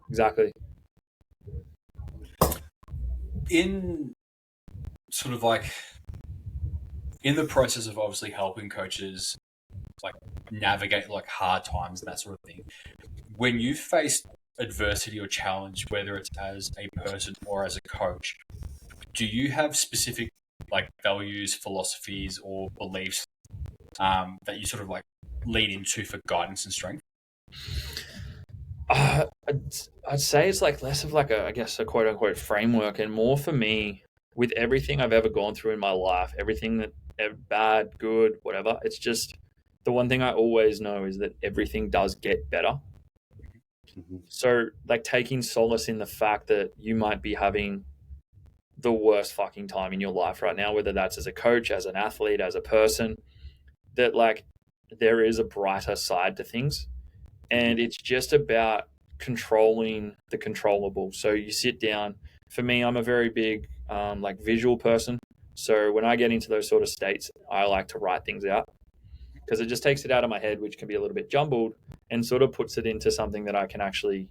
exactly. In sort of like in the process of obviously helping coaches like navigate like hard times and that sort of thing, when you face adversity or challenge, whether it's as a person or as a coach, do you have specific like values, philosophies, or beliefs that you sort of like lean into for guidance and strength? I'd say it's like less of like a quote unquote framework, and more for me, with everything I've ever gone through in my life, everything that bad, good, whatever, it's just the one thing I always know is that everything does get better. So like taking solace in the fact that you might be having the worst fucking time in your life right now, whether that's as a coach, as an athlete, as a person, that like there is a brighter side to things. And it's just about controlling the controllable. So you sit down. For me, I'm a very big like visual person. So when I get into those sort of states, I like to write things out, because it just takes it out of my head, which can be a little bit jumbled, and sort of puts it into something that I can actually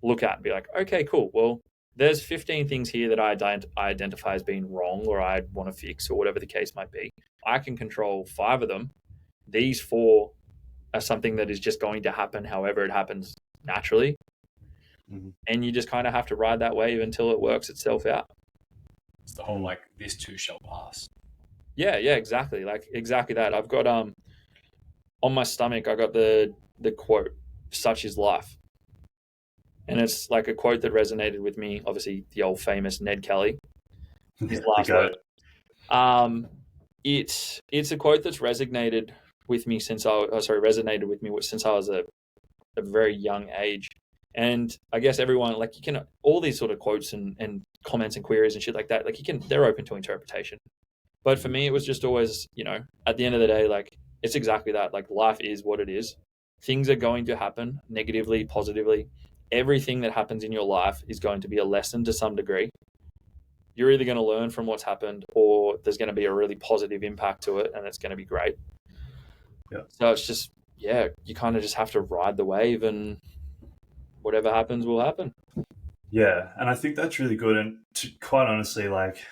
look at and be like, okay, cool. Well, there's 15 things here that I identify as being wrong, or I want to fix, or whatever the case might be. I can control 5 of them. These 4 are something that is just going to happen however it happens naturally. And you just kind of have to ride that wave until it works itself out. It's the whole like, this too shall pass. Yeah, exactly. Like exactly that. I've got on my stomach, I got the quote, "Such is life." And it's like a quote that resonated with me, obviously the old famous Ned Kelly, his last word. It's a quote that's resonated with me since I was a very young age. And I guess everyone, like, you can, all these sort of quotes and comments and queries and shit like that, like they're open to interpretation. But for me, it was just always, at the end of the day, like, it's exactly that. Like, life is what it is. Things are going to happen negatively, positively. Everything that happens in your life is going to be a lesson to some degree. You're either going to learn from what's happened, or there's going to be a really positive impact to it, and it's going to be great. Yeah. So it's just, you kind of just have to ride the wave, and whatever happens will happen. Yeah, and I think that's really good. And quite honestly, like,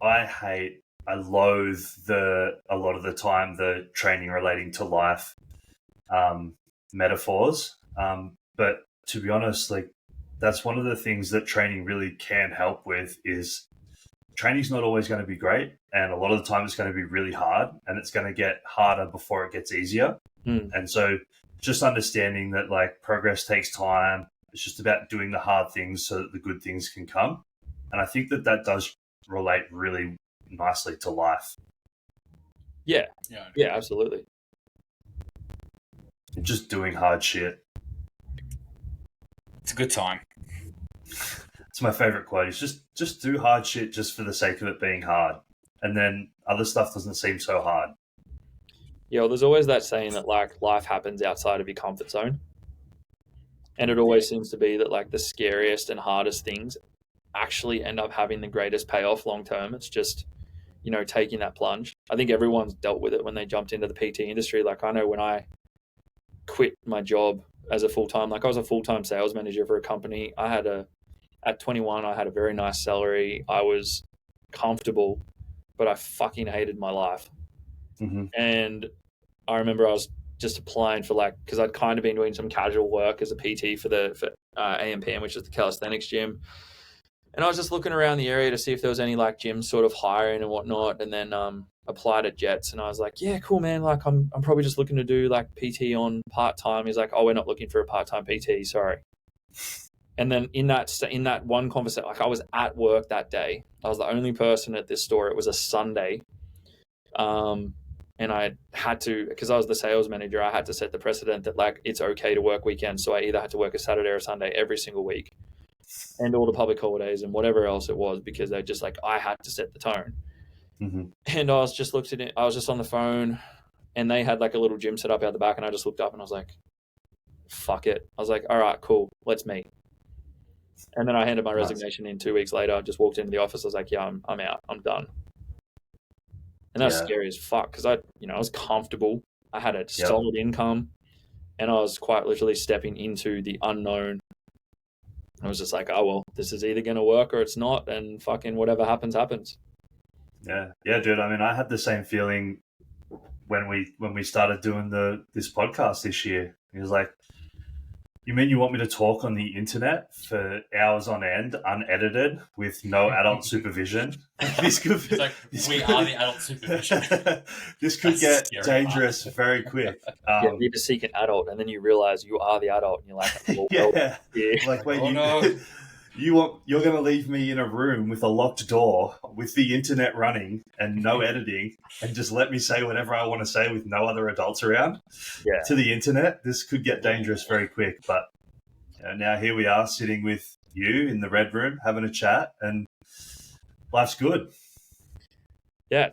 I loathe a lot of the time the training relating to life metaphors. But to be honest, like, that's one of the things that training really can help with. Is training's not always going to be great, and a lot of the time it's going to be really hard, and it's going to get harder before it gets easier. And so just understanding that like progress takes time. It's just about doing the hard things so that the good things can come. And I think that that does relate really nicely to life. Yeah, absolutely. Just doing hard shit. It's a good time. It's my favorite quote. It's just do hard shit just for the sake of it being hard. And then other stuff doesn't seem so hard. Yeah, well, there's always that saying that like life happens outside of your comfort zone. And it always seems to be that like the scariest and hardest things actually end up having the greatest payoff long term. It's just, you know, taking that plunge. I think everyone's dealt with it when they jumped into the PT industry. Like I know when I quit my job as a full-time, like I was a full-time sales manager for a company. At 21, I had a very nice salary. I was comfortable, but I fucking hated my life. And I remember I was just applying for like, because I'd kind of been doing some casual work as a PT for AMPM, which is the Calisthenics gym. And I was just looking around the area to see if there was any like gyms sort of hiring and whatnot. And then applied at Jets, and I was like, yeah, cool, man. Like I'm probably just looking to do like PT on part-time. He's like, oh, we're not looking for a part-time PT, sorry. And then in that one conversation, like I was at work that day. I was the only person at this store. It was a Sunday. And I had to, because I was the sales manager, I had to set the precedent that like it's okay to work weekends. So I either had to work a Saturday or a Sunday every single week, and all the public holidays and whatever else it was, because they just like, I had to set the tone. And I was just I was just on the phone, and they had like a little gym set up out the back, and I just looked up and I was like, fuck it. I was like, all right, cool, let's meet. And then I handed my resignation in 2 weeks later. I just walked into the office. I was like, yeah, I'm out. I'm done. And that's scary as fuck, because I was comfortable. I had a solid income, and I was quite literally stepping into the unknown. I was just like, oh, well, this is either going to work or it's not, and fucking whatever happens, happens. Yeah, dude. I mean, I had the same feeling when we started doing this podcast this year. It was like, you mean you want me to talk on the internet for hours on end, unedited, with no adult supervision? This could be, like, we are the adult supervision. This could get dangerous very quick. You need to seek an adult, and then you realize you are the adult, and you're like, well, like, wait, you're going to leave me in a room with a locked door, with the internet running, and no editing, and just let me say whatever I want to say with no other adults around to the internet? This could get dangerous very quick. But now here we are sitting with you in the red room having a chat, and life's good. Yeah,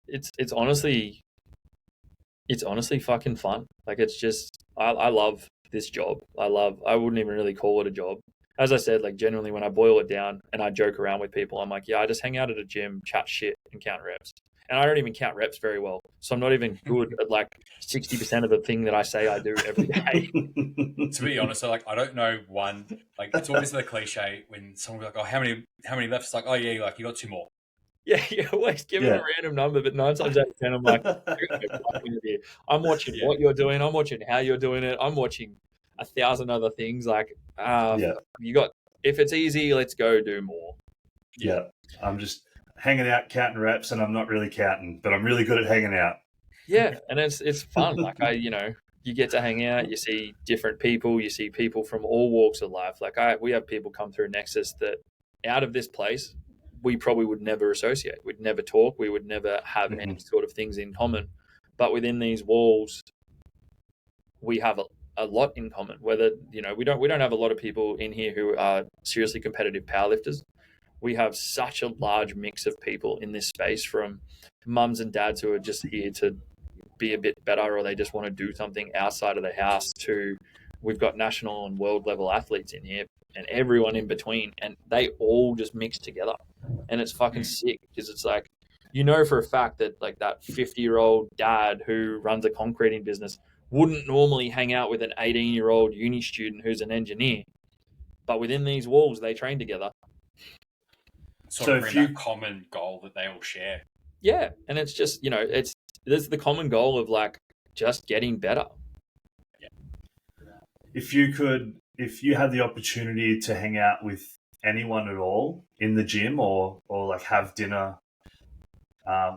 it's honestly fucking fun. Like, it's just, I love this job. I wouldn't even really call it a job. As I said, like, generally when I boil it down and I joke around with people, I'm like, yeah, I just hang out at a gym, chat shit, and count reps. And I don't even count reps very well. So I'm not even good at like 60% of the thing that I say I do every day. To be honest, like, I don't know one, like, it's always the cliche when someone's like, oh, how many left? It's like, oh yeah, like, you got 2 more. Yeah, you always give it a random number, but 9 times out of 10, I'm like, I'm watching what you're doing. I'm watching how you're doing it. I'm watching 1,000 other things. Like, if it's easy, let's go do more. Yeah, I'm just hanging out, counting reps, and I'm not really counting, but I'm really good at hanging out. Yeah, and it's fun. Like, you get to hang out, you see different people, you see people from all walks of life. Like, we have people come through Nexus that out of this place, we probably would never associate. We'd never talk. We would never have any sort of things in common. But within these walls, we have a lot in common. Whether, we don't have a lot of people in here who are seriously competitive powerlifters. We have such a large mix of people in this space, from mums and dads who are just here to be a bit better, or they just want to do something outside of the house, to we've got national and world level athletes in here, and everyone in between, and they all just mix together. And it's fucking sick, because it's like, for a fact that like that 50-year-old dad who runs a concreting business wouldn't normally hang out with an 18-year-old uni student who's an engineer, but within these walls they train together. So bring that common goal that they all share. Yeah, and it's just, there's the common goal of like just getting better. If you could if you had the opportunity to hang out with anyone at all in the gym, or like have dinner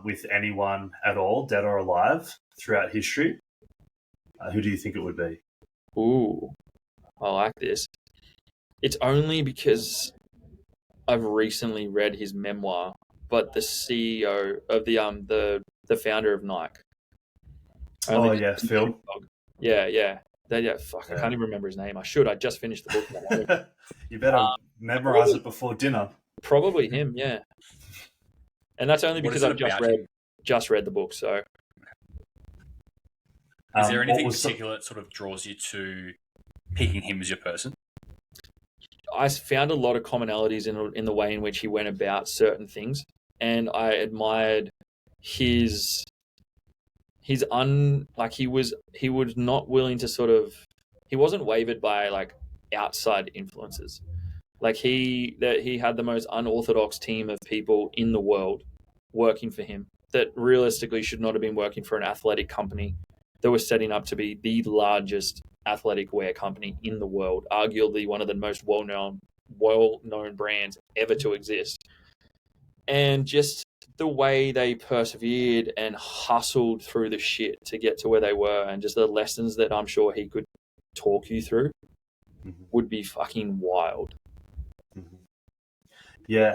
with anyone at all, dead or alive, throughout history, who do you think it would be? Ooh, I like this. It's only because I've recently read his memoir, but the CEO of the founder of Nike. Oh yeah, Phil. Yeah. Fuck, I Yeah. can't even remember his name. I should. I just finished the book. You better memorize it before dinner. Probably him, yeah. And that's only What because is it I've about him? just read the book. So, Is there anything in the- particular that sort of draws you to picking him as your person? I found a lot of commonalities in the way in which he went about certain things, and I admired his he was not willing to sort of, he wasn't wavered by like outside influences. Like he had the most unorthodox team of people in the world working for him that realistically should not have been working for an athletic company that was setting up to be the largest athletic wear company in the world, arguably one of the most well-known brands ever to exist. And just the way they persevered and hustled through the shit to get to where they were, and just the lessons that I'm sure he could talk you through would be fucking wild. Yeah,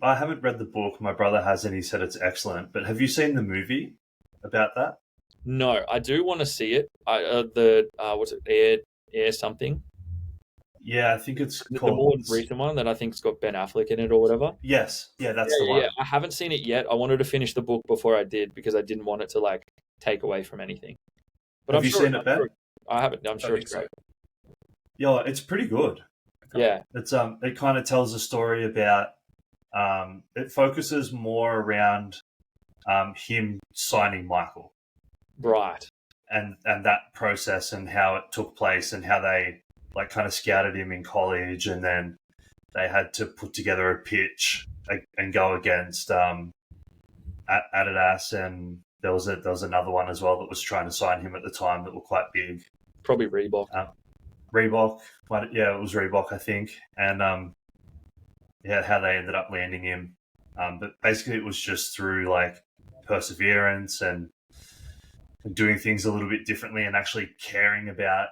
I haven't read the book. My brother has, and he said it's excellent. But have you seen the movie about that? No, I do want to see it. What's it? Air something. Yeah, I think it's The called. more recent one that I think's got Ben Affleck in it or whatever. Yes, yeah, that's the one. Yeah, I haven't seen it yet. I wanted to finish the book before I did because I didn't want it to like take away from anything. But Have you seen it, Ben? I haven't. I'm sure it's great. Yeah, it's pretty good. Yeah, It's it kind of tells a story about it focuses more around him signing Michael, right. and that process and how it took place and how they like kind of scouted him in college, and then they had to put together a pitch and go against Adidas, and there was another one as well that was trying to sign him at the time that were quite big. Probably Reebok. Reebok, it was Reebok, I think, and how they ended up landing him. But basically, it was just through like perseverance and doing things a little bit differently, and actually caring about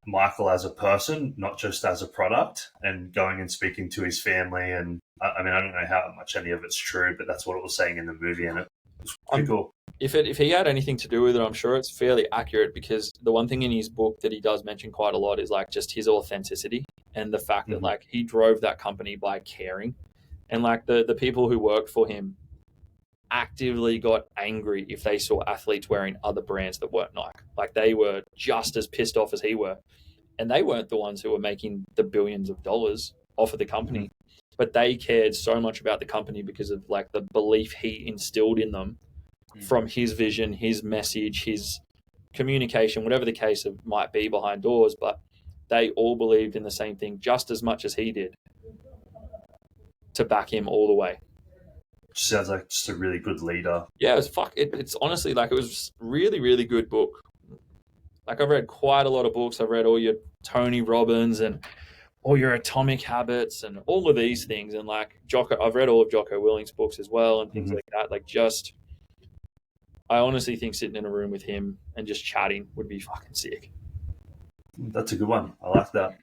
Michael as a person, not just as a product, and going and speaking to his family. And I mean, I don't know how much any of it's true, but that's what it was saying in the movie, and it was pretty cool. If he had anything to do with it, I'm sure it's fairly accurate, because the one thing in his book that he does mention quite a lot is like just his authenticity and the fact that like he drove that company by caring, and like the people who worked for him actively got angry if they saw athletes wearing other brands that weren't Nike. Like they were just as pissed off as he were, and they weren't the ones who were making the billions of dollars off of the company, but they cared so much about the company because of like the belief he instilled in them from his vision, his message, his communication, whatever the case might be behind doors. But they all believed in the same thing just as much as he did, to back him all the way. Sounds like just a really good leader. Yeah, it's honestly like, it was really, really good book. Like I've read quite a lot of books. I've read all your Tony Robbins and all your Atomic Habits and all of these things. And like I've read all of Jocko Willink's books as well and things like that. Like just, I honestly think sitting in a room with him and just chatting would be fucking sick. That's a good one. I like that.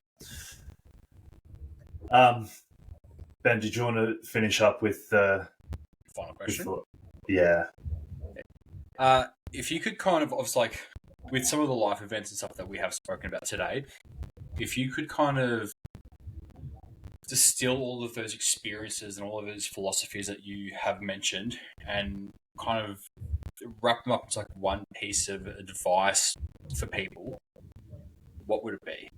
Ben, did you want to finish up with the final question? Yeah. If you could kind of, obviously, like with some of the life events and stuff that we have spoken about today, if you could kind of distill all of those experiences and all of those philosophies that you have mentioned and kind of wrap them up into like one piece of advice for people, what would it be?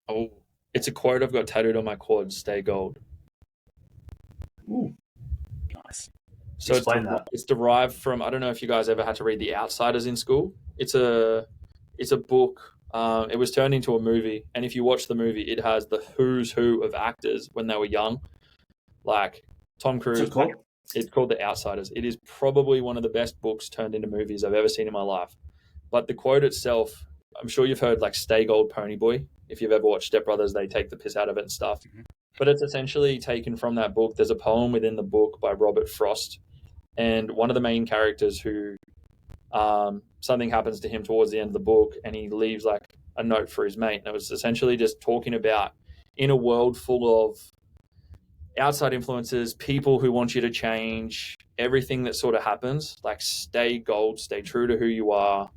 Oh, it's a quote I've got tattooed on my quad: "Stay gold." Ooh. Nice. So it's derived from, I don't know if you guys ever had to read The Outsiders in school. It's a book. It was turned into a movie, and if you watch the movie, it has the who's who of actors when they were young, like Tom Cruise. What's it called? It's called The Outsiders. It is probably one of the best books turned into movies I've ever seen in my life. But the quote itself I'm sure you've heard like Stay Gold Pony Boy. If you've ever watched Step Brothers, they take the piss out of it and stuff. Mm-hmm. But it's essentially taken from that book. There's a poem within the book by Robert Frost. And one of the main characters who something happens to him towards the end of the book, and he leaves like a note for his mate. And it was essentially just talking about in a world full of outside influences, people who want you to change, everything that sort of happens, like stay gold, stay true to who you are,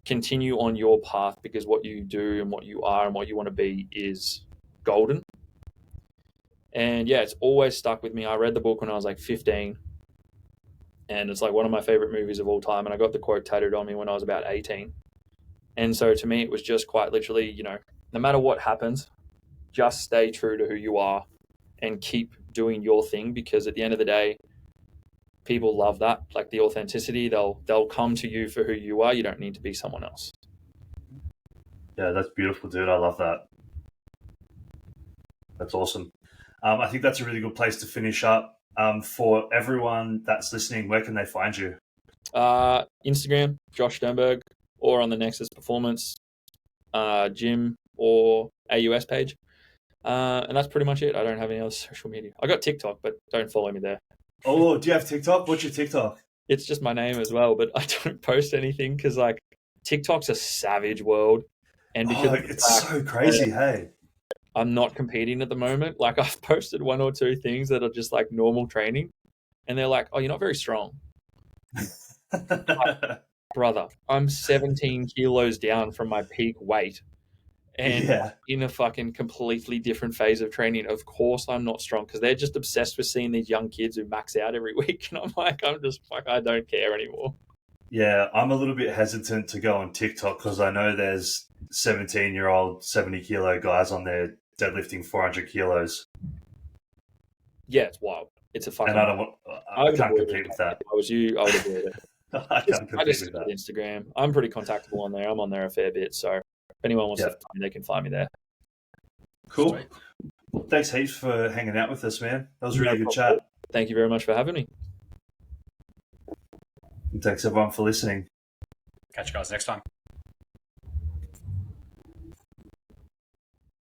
continue on your path, because what you do and what you are and what you want to be is golden. And yeah, it's always stuck with me. I read the book when I was like 15, and it's like one of my favorite movies of all time. And I got the quote tattooed on me when I was about 18. And so to me, it was just quite literally, you know, no matter what happens, just stay true to who you are and keep doing your thing, because at the end of the day, people love that, like the authenticity. They'll come to you for who you are. You don't need to be someone else. Yeah, that's beautiful, dude. I love that. That's awesome. I think that's a really good place to finish up. For everyone that's listening, where can they find you? Instagram, Josh Sternburg, or on the Nexus Performance gym or AUS page. And that's pretty much it. I don't have any other social media. I got TikTok, but don't follow me there. Oh, do you have TikTok? What's your TikTok? It's just my name as well, but I don't post anything because like TikTok's a savage world. And because it's so crazy, hey. I'm not competing at the moment. Like I've posted one or two things that are just like normal training, and they're like, "Oh, you're not very strong." Like, brother, I'm 17 kilos down from my peak weight, and in a fucking completely different phase of training. Of course, I'm not strong, because they're just obsessed with seeing these young kids who max out every week, and I'm like, I don't care anymore. Yeah, I'm a little bit hesitant to go on TikTok because I know there's 17-year-old 70-kilo guys on there deadlifting 400 kilos. Yeah, it's wild. It's a fucking. And I can't compete with that. If I was you, I would avoid it. I can't compete with that. Instagram. I'm pretty contactable on there. I'm on there a fair bit, so if anyone wants to find me, they can find me there. Cool. Sweet. Well, thanks heaps for hanging out with us, man. That was a really good chat. Thank you very much for having me. And thanks everyone for listening. Catch you guys next time.